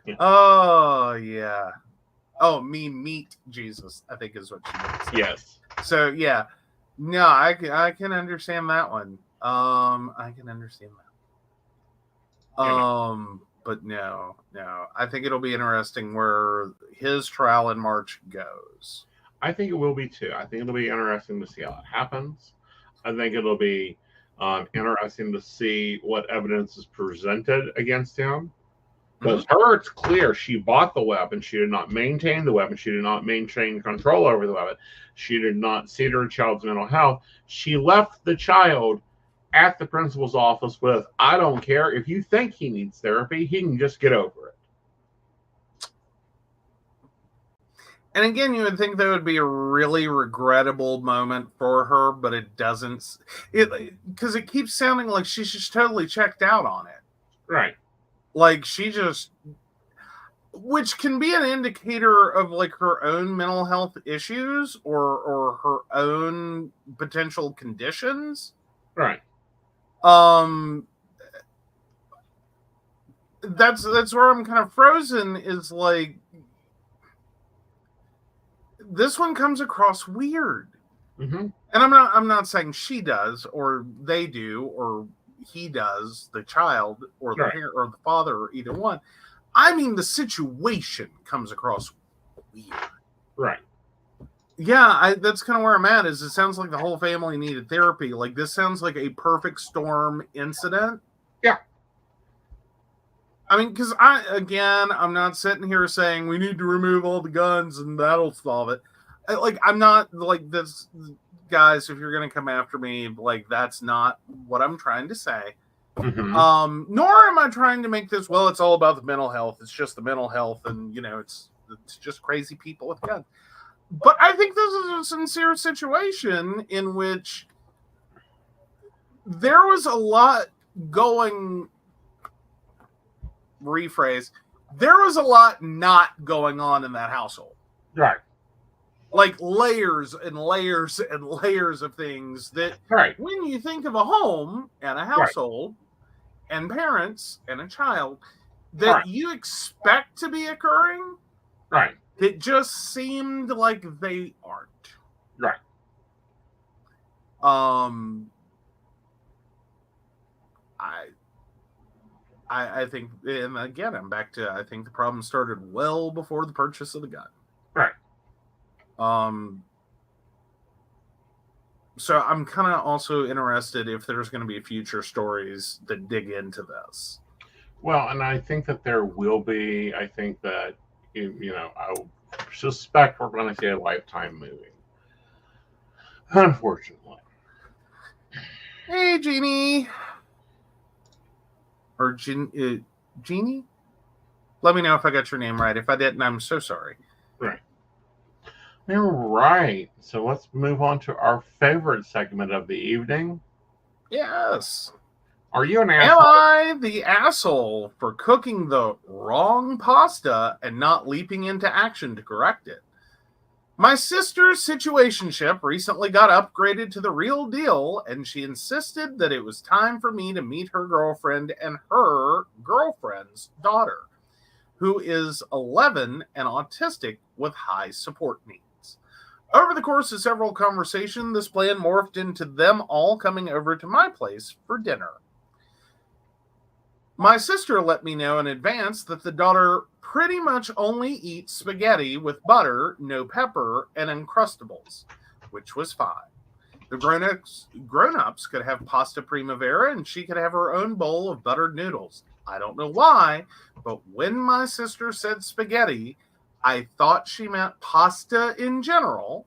Yeah. Oh, yeah. Oh, me meet Jesus, I think is what she means. Yes. So, yeah. No, I can understand that one. I can understand that. But no. I think it'll be interesting where his trial in March goes. I think it will be too. I think it'll be interesting to see how it happens. I think it'll be interesting to see what evidence is presented against him. Because it's clear she bought the weapon. She did not maintain the weapon. She did not maintain control over the weapon. She did not see to her child's mental health. She left the child at the principal's office with, I don't care. If you think he needs therapy, he can just get over it. And again, you would think that would be a really regrettable moment for her, but it doesn't. Because it keeps sounding like she's just totally checked out on it. Right. Like, she just, which can be an indicator of like her own mental health issues or her own potential conditions. Right. That's where I'm kind of frozen, is like, this one comes across weird. Mm-hmm. And I'm not saying she does or they do or he does, the child or the Right. parent or the father or either one. I mean, the situation comes across weird. Right. Yeah, that's kind of where I'm at. Is it sounds like the whole family needed therapy. Like, this sounds like a perfect storm incident. Yeah. I mean, because I'm not sitting here saying we need to remove all the guns and that'll solve it. Like, I'm not like this, guys. If you're gonna come after me, like, that's not what I'm trying to say. Mm-hmm. Nor am I trying to make this, well, it's all about the mental health. It's just the mental health, and it's just crazy people with guns. But I think this is a sincere situation in which there was a lot going. Rephrase. There was a lot not going on in that household. Right. Like layers and layers and layers of things that, right. when you think of a home and a household and parents and a child, that you expect to be occurring, Right. it just seemed like they aren't. Right. I think, and again, I'm back to, I think the problem started well before the purchase of the gun. Right. So I'm kind of also interested if there's going to be future stories that dig into this. Well, and I think that there will be. I think that, I suspect we're going to see a Lifetime movie. Unfortunately. Hey, Jeannie. Or Jeannie? Let me know if I got your name right. If I didn't, I'm so sorry. Right. All right. So let's move on to our favorite segment of the evening. Yes. Are you an asshole? Am I the asshole for cooking the wrong pasta and not leaping into action to correct it? My sister's situationship recently got upgraded to the real deal, and she insisted that it was time for me to meet her girlfriend and her girlfriend's daughter, who is 11 and autistic with high support needs. Over the course of several conversations, this plan morphed into them all coming over to my place for dinner. My sister let me know in advance that the daughter pretty much only eats spaghetti with butter, no pepper, and Uncrustables, which was fine. The grown-ups could have pasta primavera, and she could have her own bowl of buttered noodles. I don't know why, but when my sister said spaghetti, I thought she meant pasta in general,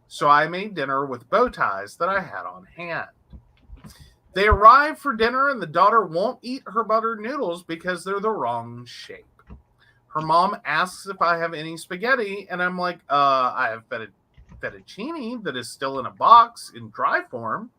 so I made dinner with bow ties that I had on hand. They arrive for dinner, and the daughter won't eat her buttered noodles because they're the wrong shape. Her mom asks if I have any spaghetti, and I'm like, I have fettuccine that is still in a box in dry form.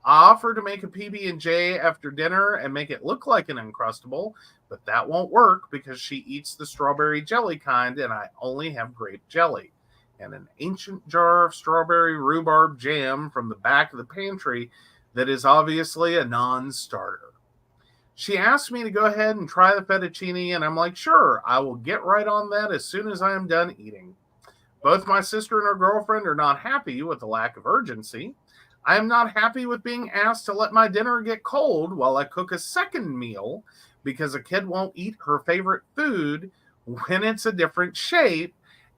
I offer to make a PB&J after dinner and make it look like an Uncrustable, but that won't work because she eats the strawberry jelly kind, and I only have grape jelly. And an ancient jar of strawberry rhubarb jam from the back of the pantry that is obviously a non-starter. She asked me to go ahead and try the fettuccine, and I'm like, sure, I will get right on that as soon as I am done eating. Both my sister and her girlfriend are not happy with the lack of urgency. I am not happy with being asked to let my dinner get cold while I cook a second meal because a kid won't eat her favorite food when it's a different shape,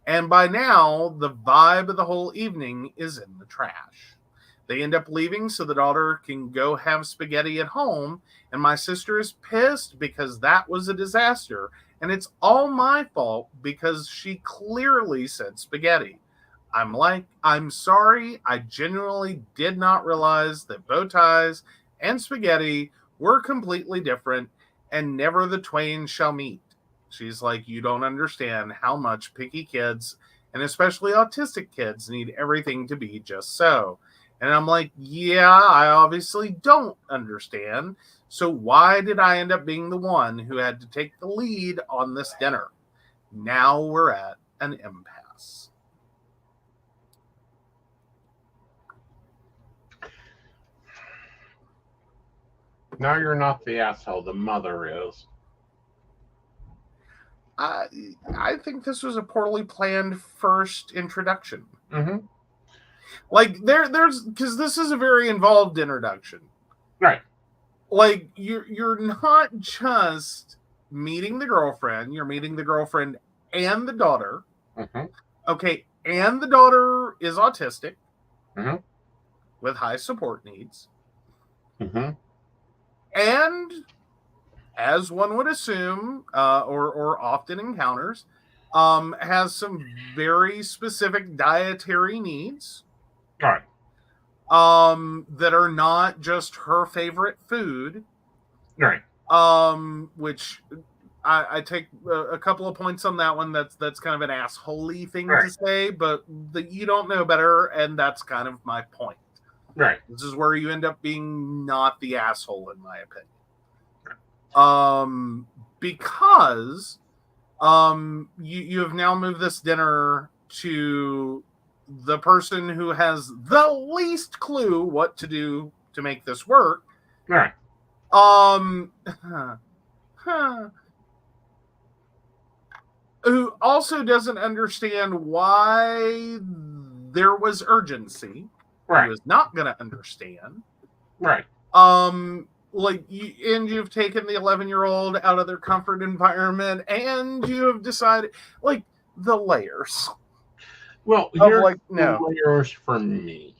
and by now, the vibe of the whole evening is in the trash. They end up leaving so the daughter can go have spaghetti at home, and my sister is pissed because that was a disaster, and it's all my fault because she clearly said spaghetti. I'm like, I'm sorry, I genuinely did not realize that bow ties and spaghetti were completely different, and never the twain shall meet. She's like, you don't understand how much picky kids, and especially autistic kids, need everything to be just so. And I'm like, yeah, I obviously don't understand. So why did I end up being the one who had to take the lead on this dinner? Now we're at an impasse. Now you're not the asshole. The mother is. I think this was a poorly planned first introduction. Mm-hmm. Like there's because this is a very involved introduction. Right. Like you're not just meeting the girlfriend, you're meeting the girlfriend and the daughter. Mm-hmm. Okay, and the daughter is autistic Mm-hmm. with high support needs. Mm-hmm. And as one would assume, or often encounters, has some very specific dietary needs. Right. That are not just her favorite food. Right. Which I take a couple of points on that one. That's kind of an assholey thing to say, but you don't know better, and that's kind of my point. Right. This is where you end up being not the asshole, in my opinion. Because you have now moved this dinner to the person who has the least clue what to do to make this work. Right. Who also doesn't understand why there was urgency. Right. Who is not going to understand. Right. You've taken the 11-year-old out of their comfort environment, and you have decided, like, the layers. Well, here's the layers for me.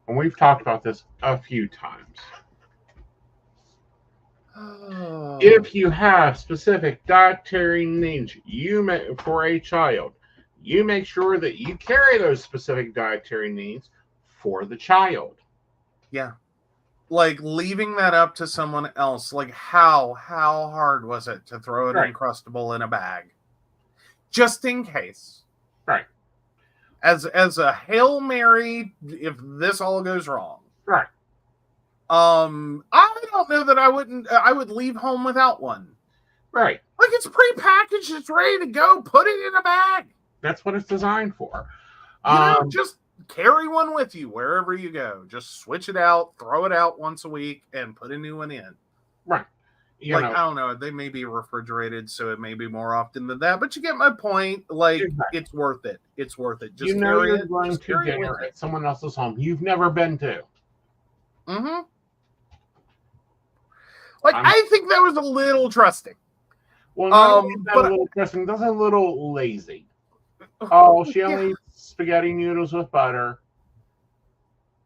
And we've talked about this a few times. If you have specific dietary needs for a child, you make sure that you carry those specific dietary needs for the child. Yeah. Like leaving that up to someone else. Like how hard was it to throw an Uncrustable in a bag? Just in case. Right. As a Hail Mary, if this all goes wrong. Right. I don't know that I would leave home without one. Right. Like it's prepackaged, it's ready to go. Put it in a bag. That's what it's designed for. Just carry one with you wherever you go. Just switch it out, throw it out once a week, and put a new one in. Right. I don't know. They may be refrigerated, so it may be more often than that. But you get my point. Like, It's worth it. It's worth it. Just you're going to dinner at someone else's home you've never been to. Mm-hmm. I think that was a little trusting. Well, not only that a little trusting, that's a little lazy. Oh, she only eats spaghetti noodles with butter.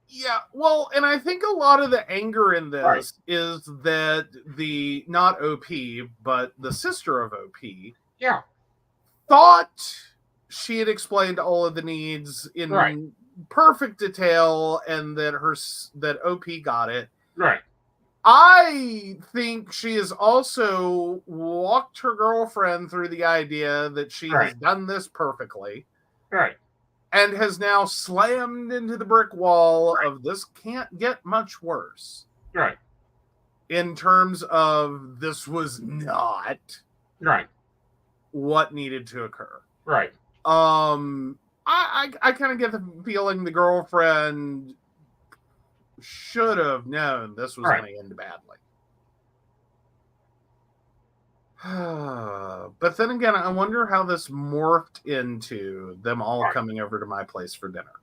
Yeah, well, and I think a lot of the anger in this is that not OP, but the sister of OP, thought she had explained all of the needs in perfect detail, and that OP got it. Right. I think she has also walked her girlfriend through the idea that she has done this perfectly. Right. And has now slammed into the brick wall of this can't get much worse. Right. In terms of this was not what needed to occur. Right. I kind of get the feeling the girlfriend should have known this was going to end badly. But then again, I wonder how this morphed into them all coming over to my place for dinner.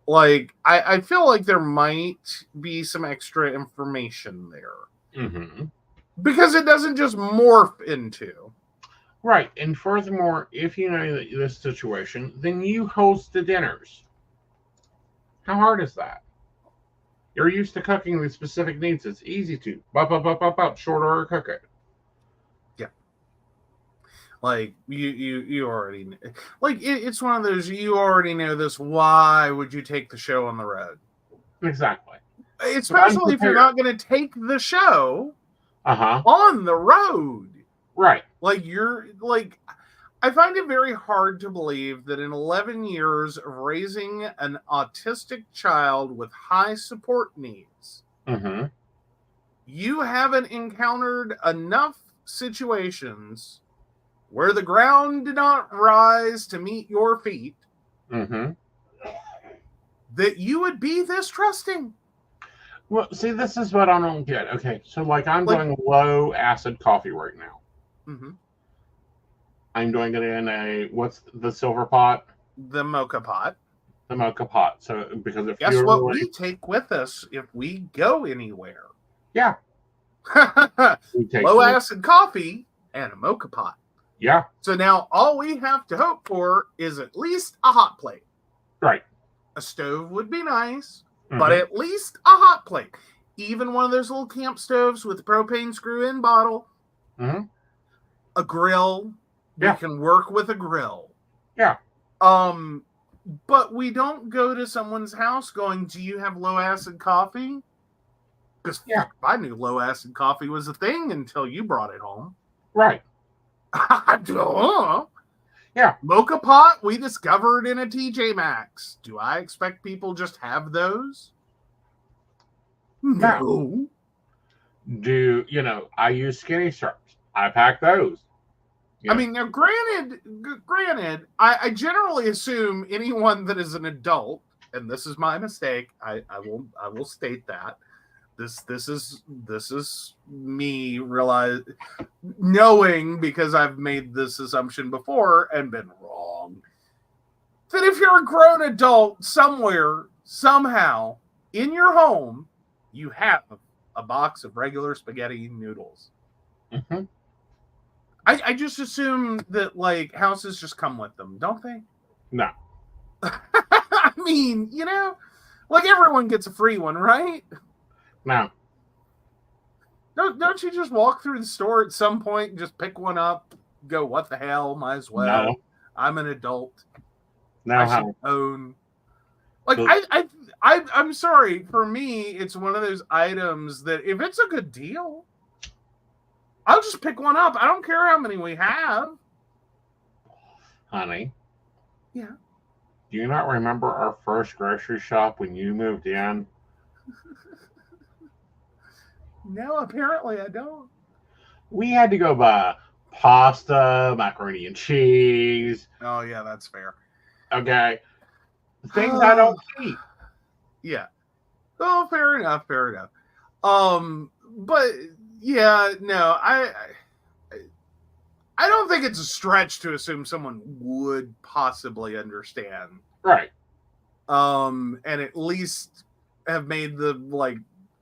Like, I feel like there might be some extra information there. Mm-hmm. Because it doesn't just morph into. Right. And furthermore, if you know this situation, then you host the dinners. How hard is that? You're used to cooking with specific needs. It's easy to. Short order cook it. Like you already know. Like it's one of those, you already know this. Why would you take the show on the road? Exactly. Especially if you're not going to take the show on the road. Right. Like you're like, I find it very hard to believe that in 11 years of raising an autistic child with high support needs, you haven't encountered enough situations where the ground did not rise to meet your feet that you would be this trusting. Well, see, this is what I don't get. Okay, so like I'm doing low acid coffee right now. I'm doing it in what's the silver pot? The mocha pot. The mocha pot. So because if guess what we take with us if we go anywhere? Yeah. Low acid coffee and a mocha pot. Yeah. So now all we have to hope for is at least a hot plate. Right. A stove would be nice, but at least a hot plate. Even one of those little camp stoves with a propane screw-in bottle. A grill. We can work with a grill. Yeah. But we don't go to someone's house going, do you have low acid coffee? Because I knew low acid coffee was a thing until you brought it home. Right. Yeah. Mocha pot, we discovered in a TJ Maxx. Do I expect people just have those? No. I use skinny straps. I pack those. I mean, now granted, I generally assume anyone that is an adult, and this is my mistake. I will state that. This is me knowing, because I've made this assumption before and been wrong, that if you're a grown adult somewhere, somehow, in your home, you have a box of regular spaghetti noodles. I just assume that, like, houses just come with them, don't they? No. I mean, like everyone gets a free one, right? No. Don't you just walk through the store at some point and just pick one up, go, what the hell, might as well. No. I'm an adult. No, I should own. Like, I'm sorry. For me, it's one of those items that if it's a good deal, I'll just pick one up. I don't care how many we have. Honey. Yeah. Do you not remember our first grocery shop when you moved in? No, apparently I don't. We had to go buy pasta, macaroni and cheese. Oh, yeah, that's fair. Okay. Things I don't eat. Yeah. Oh, fair enough. But yeah, no, I don't think it's a stretch to assume someone would possibly understand. Right. And at least have made the, like,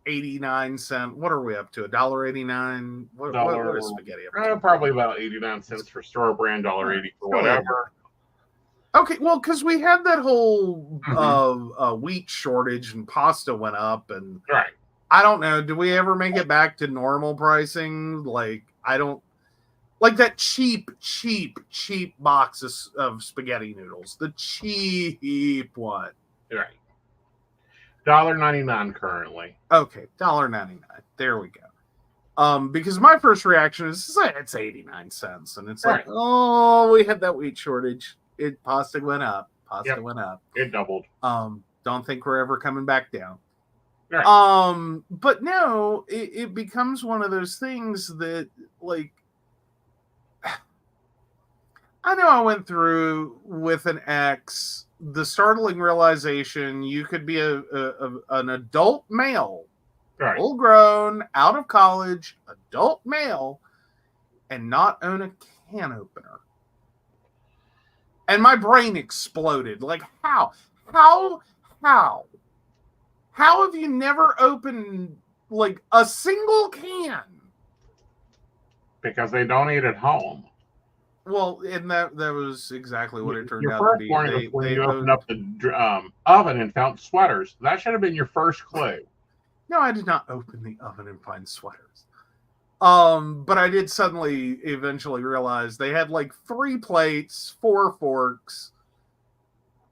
89-cent. What are we up to? $1.89? What is spaghetti up to? Probably about 89 cents for store brand, $1.80 for whatever. Okay, well, because we had that whole wheat shortage and pasta went up, and right. I don't know. Do we ever make it back to normal pricing? Like, I don't like that cheap box of spaghetti noodles. The cheap one. Right. $1.99 currently. Okay, $1.99. There we go. Because my first reaction is it's 89 cents, and it's like, oh, we had that wheat shortage. Pasta went up. Went up. It doubled. Don't think we're ever coming back down. Right. But no, it becomes one of those things that, like, I know I went through with an ex the startling realization you could be an adult male, full grown, out of college, adult male, and not own a can opener. And my brain exploded. Like, how? How have you never opened, like, a single can? Because they don't eat at home. Well, and that was exactly what it turned out to be. Your first when you opened up the oven and found sweaters. That should have been your first clue. No, I did not open the oven and find sweaters. But I did suddenly eventually realize they had like 3 plates, 4 forks,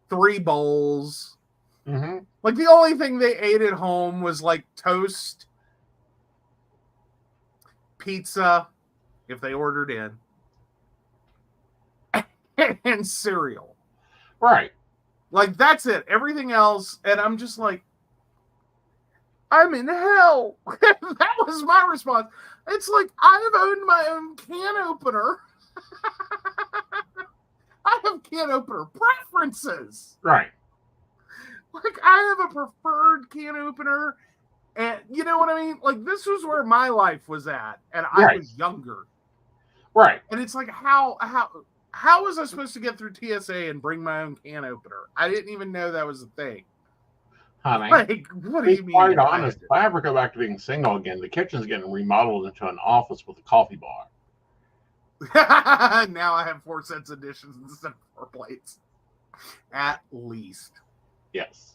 3 bowls. Mm-hmm. Like, the only thing they ate at home was like toast, pizza, if they ordered in. and cereal. Right. Like, that's it. Everything else, and I'm just like, I'm in hell. That was my response. It's like, I have owned my own can opener. I have can opener preferences. Right. Like, I have a preferred can opener. And you know what I mean? Like, this was where my life was at. And I was younger. Right. And it's like, how was I supposed to get through TSA and bring my own can opener? I didn't even know that was a thing. Honey, like, what do you mean? Quite honest, if I ever go back to being single again, the kitchen's getting remodeled into an office with a coffee bar. Now I have 4 sets of dishes instead of 4 plates. At least. Yes.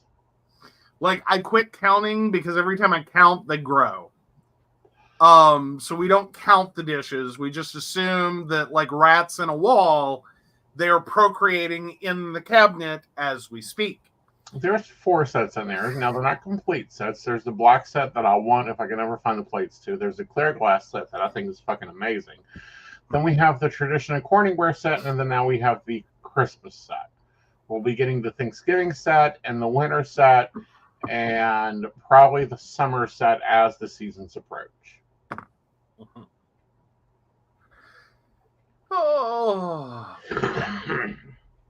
Like, I quit counting because every time I count, they grow. So we don't count the dishes. We just assume that, like rats in a wall, they're procreating in the cabinet as we speak. There's 4 sets in there. Now, they're not complete sets. There's the black set that I want if I can ever find the plates to. There's a clear glass set that I think is fucking amazing. Then we have the traditional Corningware set, and then now we have the Christmas set. We'll be getting the Thanksgiving set and the winter set and probably the summer set as the seasons approach. Oh.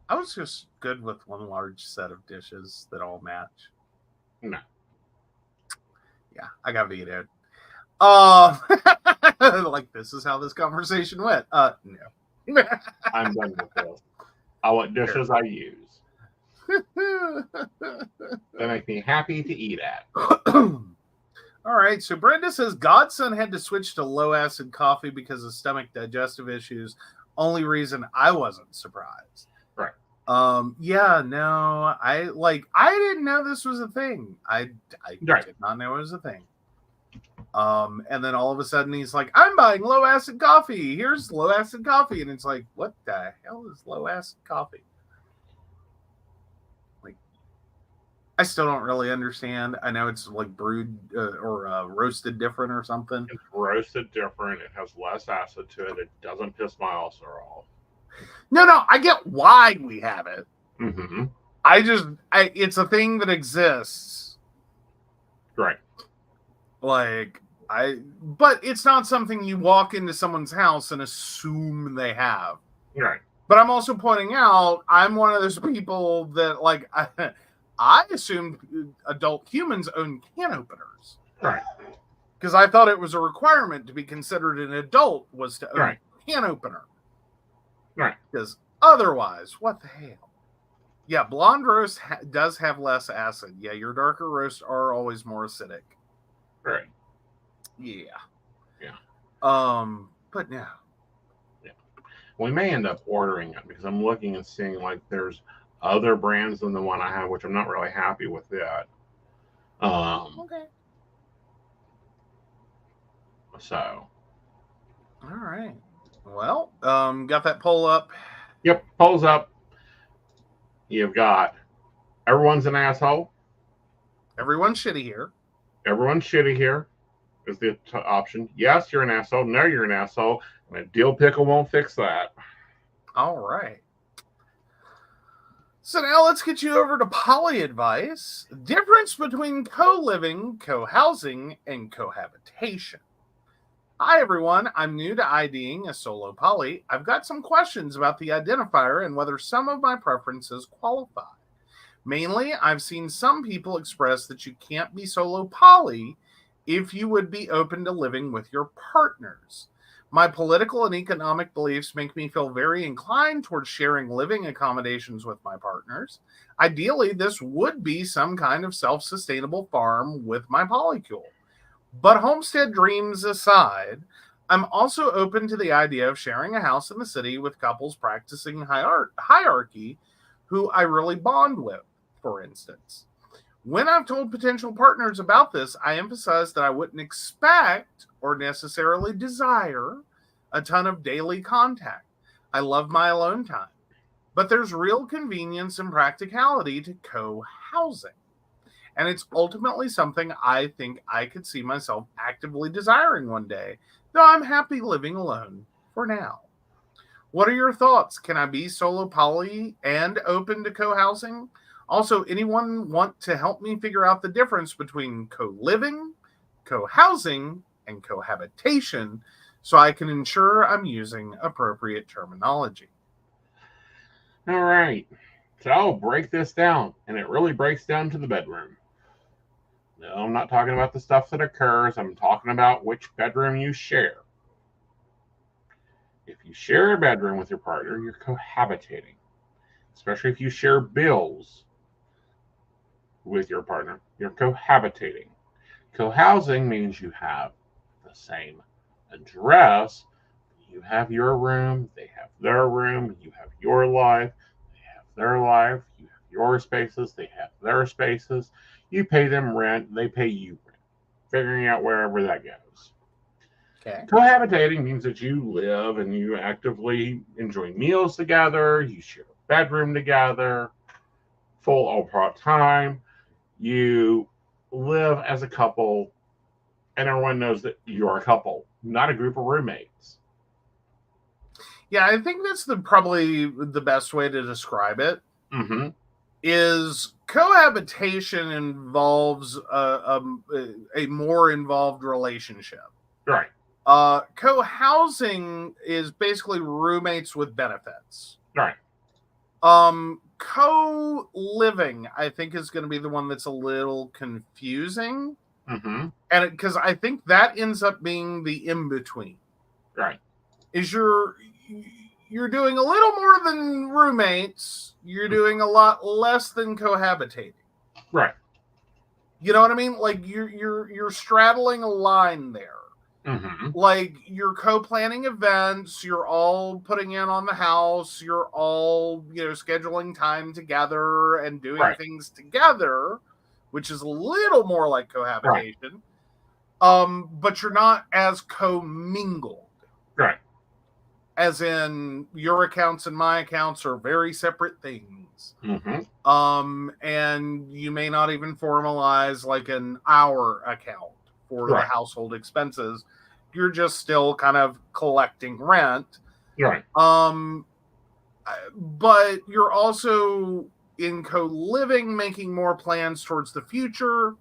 I was just good with one large set of dishes that all match. No. Yeah, I gotta be it. Like, this is how this conversation went. No. I'm done with this. What dishes I use. They make me happy to eat at. All right, so Brenda says Godson had to switch to low acid coffee because of stomach digestive issues. Only reason I wasn't surprised. Right. Yeah, no, I didn't know this was a thing. I did not know it was a thing. And then all of a sudden he's like, I'm buying low acid coffee. Here's low acid coffee. And it's like, what the hell is low acid coffee? Like, I still don't really understand. I know it's like brewed or roasted different or something. It's roasted different. It has less acid to it. It doesn't piss my ulcer off. No, I get why we have it. Mm-hmm. It's a thing that exists. Right. But it's not something you walk into someone's house and assume they have. Right. But I'm also pointing out, I'm one of those people that, like, I assumed adult humans own can openers. Right. Because I thought it was a requirement to be considered an adult was to own a can opener. Right. Because otherwise, what the hell? Yeah, blonde roast does have less acid. Yeah, your darker roasts are always more acidic. Right. Yeah. Yeah. But no. Yeah. We may end up ordering it because I'm looking and seeing like there's other brands than the one I have, which I'm not really happy with that. Okay. So. All right. Well, got that poll up. Yep, polls up. You've got everyone's an asshole. Everyone's shitty here. Everyone's shitty here is the option. Yes, you're an asshole. No, you're an asshole. And a dill pickle won't fix that. All right. So now let's get you over to poly advice. Difference between co-living, co-housing, and cohabitation. Hi, everyone. I'm new to IDing a solo poly. I've got some questions about the identifier and whether some of my preferences qualify. Mainly, I've seen some people express that you can't be solo poly if you would be open to living with your partners. My political and economic beliefs make me feel very inclined towards sharing living accommodations with my partners. Ideally, this would be some kind of self-sustainable farm with my polycule. But homestead dreams aside, I'm also open to the idea of sharing a house in the city with couples practicing hierarchy who I really bond with, for instance. When I've told potential partners about this, I emphasize that I wouldn't expect or necessarily desire a ton of daily contact. I love my alone time. But there's real convenience and practicality to co-housing. And it's ultimately something I think I could see myself actively desiring one day, though I'm happy living alone for now. What are your thoughts? Can I be solo poly and open to co-housing? Also, anyone want to help me figure out the difference between co-living, co-housing, and cohabitation so I can ensure I'm using appropriate terminology? All right. So I'll break this down, and it really breaks down to the bedroom. No, I'm not talking about the stuff that occurs. I'm talking about which bedroom you share. If you share a bedroom with your partner, you're cohabitating, especially if you share bills with your partner, you're cohabitating. Co-housing means you have the same address. You have your room, they have their room, you have your life, they have their life, you have your spaces, they have their spaces. You pay them rent, they pay you rent. Figuring out wherever that goes. Okay. Cohabitating means that you live and you actively enjoy meals together, you share a bedroom together, full all time. You live as a couple, and everyone knows that you're a couple, not a group of roommates. Yeah, I think that's probably the best way to describe it. Mm-hmm. Is cohabitation involves a more involved relationship. Right. Co-housing is basically roommates with benefits. Right. Co-living, I think, is going to be the one that's a little confusing. Mm-hmm. And because I think that ends up being the in-between. Right. Is you're doing a little more than roommates, you're doing a lot less than cohabitating. Right. You know what I mean? Like you're straddling a line there. Mm-hmm. Like you're co-planning events, you're all putting in on the house, you're all, scheduling time together and doing things together, which is a little more like cohabitation. Right. But you're not as commingled. Right. As in your accounts and my accounts are very separate things. Mm-hmm. And you may not even formalize like an hour account for the household expenses. You're just still kind of collecting rent. Right. But you're also in co-living, making more plans towards the future.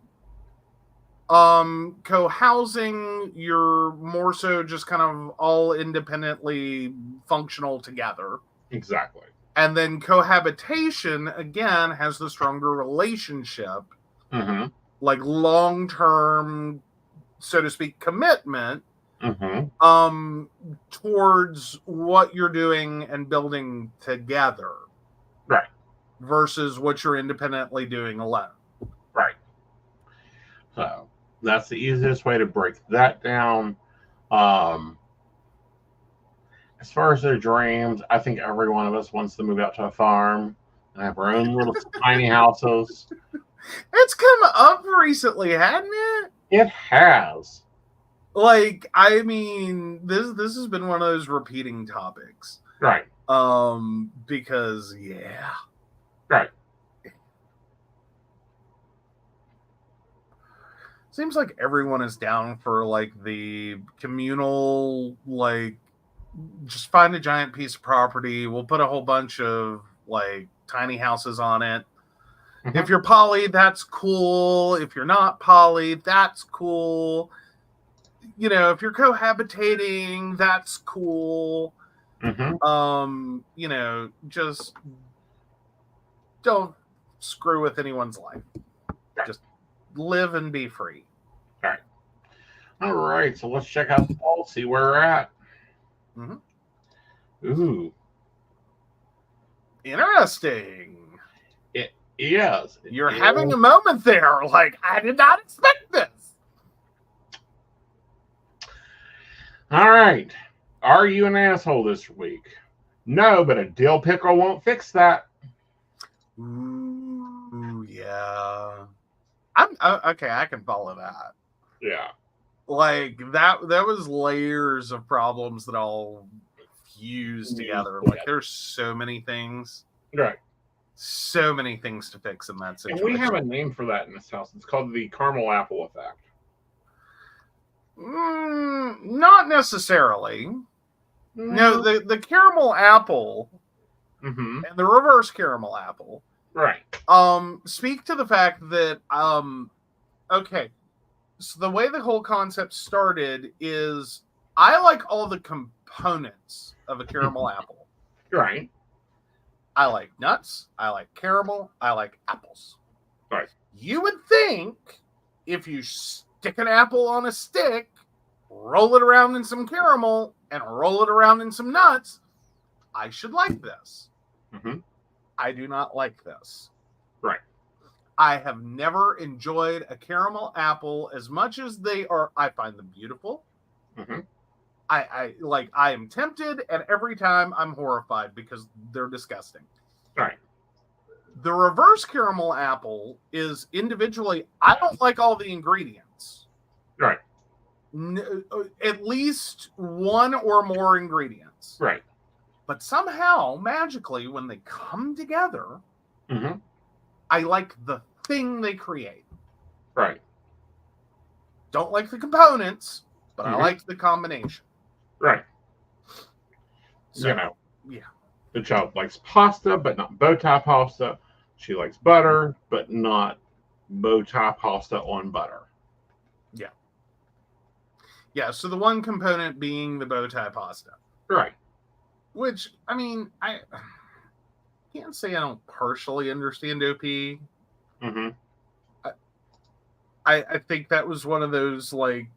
Co-housing, you're more so just kind of all independently functional together. Exactly. And then cohabitation, again, has the stronger relationship. Mm-hmm. Like long-term, so to speak, commitment. Mm-hmm. Towards what you're doing and building together. Right. Versus what you're independently doing alone. Right. So that's the easiest way to break that down. As far as their dreams, I think every one of us wants to move out to a farm and have our own little tiny houses. It's come up recently, hadn't it? It has. Like, I mean, this has been one of those repeating topics. Right. Because, yeah. Right. Seems like everyone is down for, like, the communal, like, just find a giant piece of property. We'll put a whole bunch of, like, tiny houses on it. Mm-hmm. If you're poly, that's cool. If you're not poly, that's cool. If you're cohabitating, that's cool. Mm-hmm. Just don't screw with anyone's life. Right. Just live and be free. All right. So let's check out the poll, see where we're at. Mm-hmm. Ooh. Interesting. It is. You're having a moment there. Like, I did not expect this. All right. Are you an asshole this week? No, but a dill pickle won't fix that. Ooh, yeah. I'm okay. I can follow that. Yeah. Like that was layers of problems that all fused together. Like there's so many things. Right. So many things to fix in that situation. And we have a name for that in this house. It's called the caramel apple effect. Not necessarily. No, the caramel apple Mm-hmm. and the reverse caramel apple. Right. Speak to the fact that okay. So the way the whole concept started is I like all the components of a caramel apple. Right. I like nuts, I like caramel, I like apples. Right. You would think if you stick an apple on a stick, roll it around in some caramel, and roll it around in some nuts, I should like this. Mm-hmm. I do not like this. Right. I have never enjoyed a caramel apple as much as they are. I find them beautiful. Mm-hmm. I am tempted, and every time I'm horrified because they're disgusting. Right. The reverse caramel apple is individually, I don't like all the ingredients. Right. At least one or more ingredients. Right. But somehow, magically, when they come together, Mm-hmm. I like the thing they create. Right. Don't like the components, but Mm-hmm. I like the combination. Right. So, you know, yeah. the child likes pasta, but not bow tie pasta. She likes butter, but not bow tie pasta on butter. Yeah. Yeah, so the one component being the bow tie pasta. Right. Which, I mean, I can't say I don't partially understand OP. Mm-hmm. I think that was one of those, like,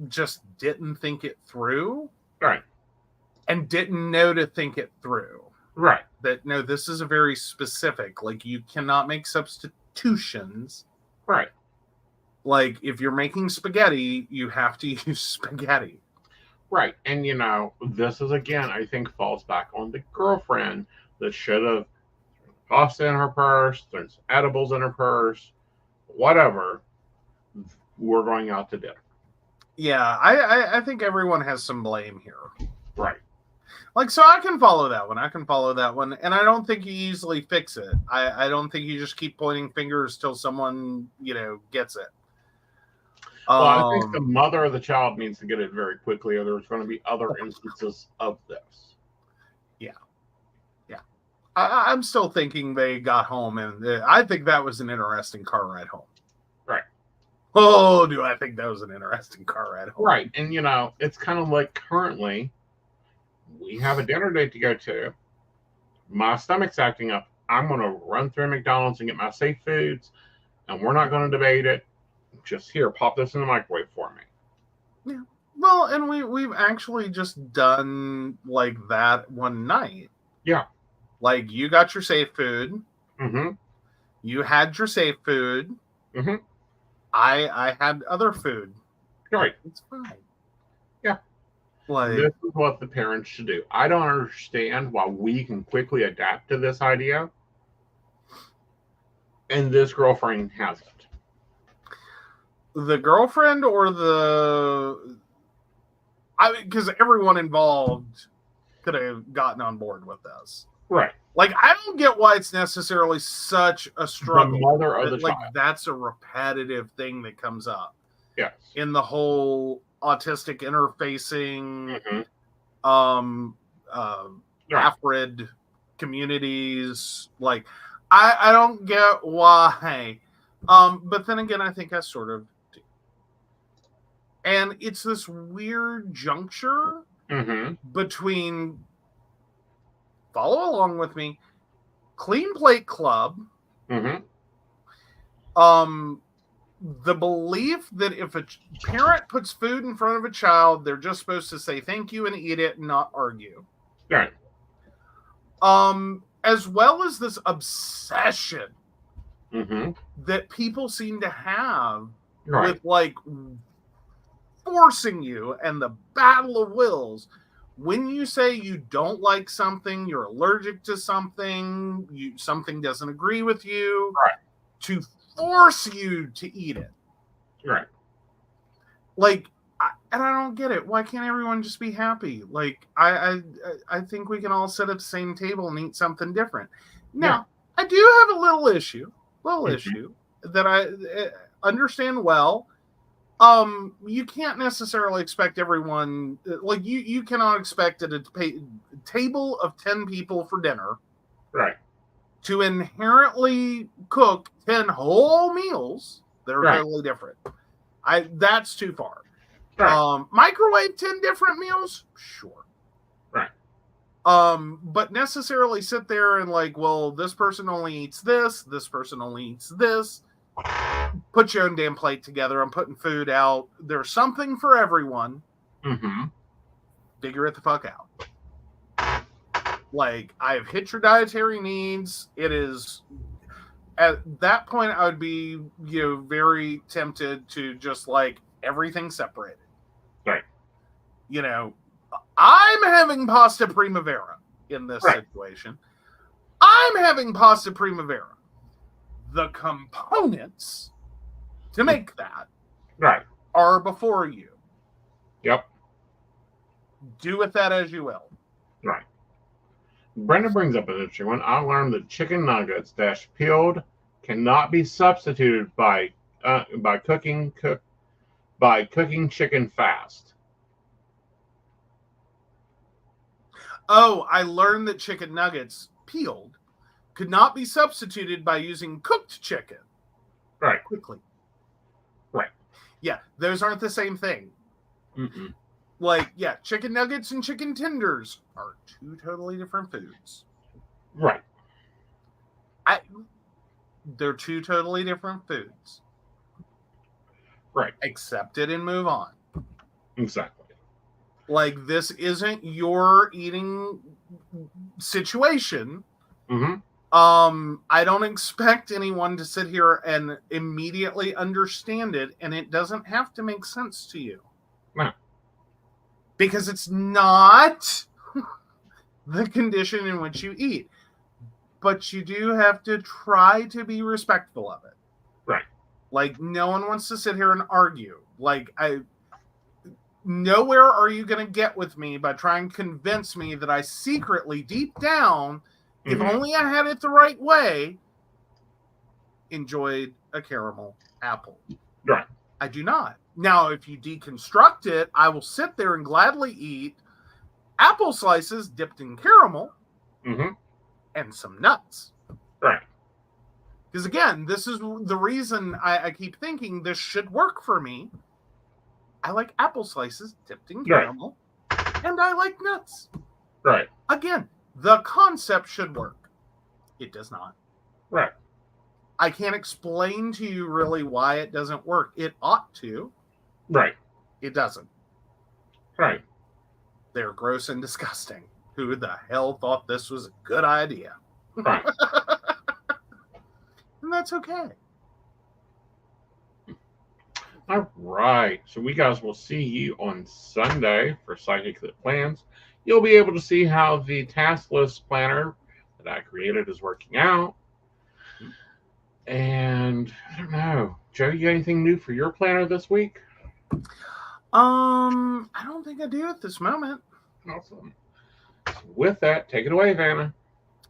just didn't think it through. Right. And didn't know to think it through. Right. That, no, this is a very specific, like, you cannot make substitutions. Right. Like, if you're making spaghetti, you have to use spaghetti. Right. And, this is, again, I think falls back on the girlfriend that should have pasta in her purse, there's edibles in her purse, whatever. We're going out to dinner. Yeah, I think everyone has some blame here. Right. Like, so I can follow that one. And I don't think you easily fix it. I don't think you just keep pointing fingers till someone, gets it. Well, I think the mother of the child needs to get it very quickly, or there's going to be other instances of this. Yeah. Yeah. I'm still thinking they got home, and I think that was an interesting car ride home. Right. Oh, do I think that was an interesting car ride home. Right. And, it's kind of like currently we have a dinner date to go to. My stomach's acting up. I'm going to run through McDonald's and get my safe foods, and we're not going to debate it. Just here, pop this in the microwave for me. Yeah. Well, and we've actually just done like that one night. Yeah. Like, you got your safe food. Mm-hmm. You had your safe food. Mm-hmm. I had other food. Right. It's fine. Yeah. Like, this is what the parents should do. I don't understand why we can quickly adapt to this idea, and this girlfriend hasn't. The girlfriend or because everyone involved could have gotten on board with this. Right. Like, I don't get why it's necessarily such a struggle. The mother of the like, child. That's a repetitive thing that comes up. Yes. In the whole autistic interfacing, Afrid communities. Like, I don't get why. But then again, I think I sort of do. And it's this weird juncture between, follow along with me, Clean Plate Club, the belief that if a parent puts food in front of a child, they're just supposed to say thank you and eat it and not argue. Right. As well as this obsession that people seem to have with, like, forcing you and the battle of wills. When you say you don't like something, you're allergic to something, something doesn't agree with you, to force you to eat it. Right. Like, and I don't get it. Why can't everyone just be happy? Like, I think we can all sit at the same table and eat something different. Now, I do have a little issue that I understand well. You can't necessarily expect everyone, like you cannot expect at a table of 10 people for dinner, right, to inherently cook 10 whole meals that are totally different. That's too far. right, Microwave 10 different meals, sure. right. But necessarily sit there and like, well, this person only eats this person only eats this. Put your own damn plate together. I'm putting food out. There's something for everyone. Mm-hmm. Figure it the fuck out. Like, I've hit your dietary needs. It is, at that point, I would be, very tempted to just like everything separated. Right. I'm having pasta primavera in this situation. I'm having pasta primavera. The components to make that are before you. Yep. Do with that as you will. Right. Brenda brings up an interesting one. I learned that chicken nuggets peeled cannot be substituted by cooking chicken fast. Oh, I learned that chicken nuggets peeled could not be substituted by using cooked chicken. Right. Quickly. Right. Yeah, those aren't the same thing. Mm-mm. Like, yeah, chicken nuggets and chicken tenders are two totally different foods. Right. They're two totally different foods. Right. Accept it and move on. Exactly. Like, this isn't your eating situation. Mm-hmm. I don't expect anyone to sit here and immediately understand it, and it doesn't have to make sense to you. No. Because it's not the condition in which you eat. But you do have to try to be respectful of it. Right. Like, no one wants to sit here and argue. Like, nowhere are you going to get with me by trying to convince me that I secretly, deep down, if only I had it the right way, enjoyed a caramel apple. Right. I do not. Now, if you deconstruct it, I will sit there and gladly eat apple slices dipped in caramel and some nuts. Right. Because again, this is the reason I keep thinking this should work for me. I like apple slices dipped in caramel, and I like nuts. Right. Again, the concept should work. It does not. Right. I can't explain to you really why it doesn't work. It ought to. Right. It doesn't. Right. They're gross and disgusting. Who the hell thought this was a good idea? Right. And that's okay. All right. So we guys will see you on Sunday for Psychic That Plans. You'll be able to see how the task list planner that I created is working out. And I don't know. Joe, you got anything new for your planner this week? I don't think I do at this moment. Awesome. So with that, take it away, Vanna.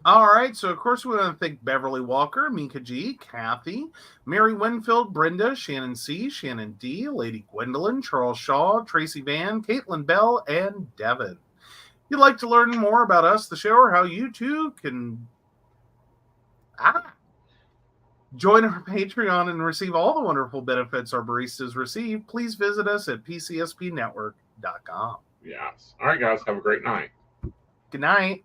All right, so of course we want to thank Beverly Walker, Mika G, Kathy, Mary Winfield, Brenda, Shannon C, Shannon D, Lady Gwendolyn, Charles Shaw, Tracy Van, Caitlin Bell, and Devin. If you'd like to learn more about us, the show, or how you too can join our Patreon and receive all the wonderful benefits our baristas receive, please visit us at pcspnetwork.com. Yes. All right, guys. Have a great night. Good night.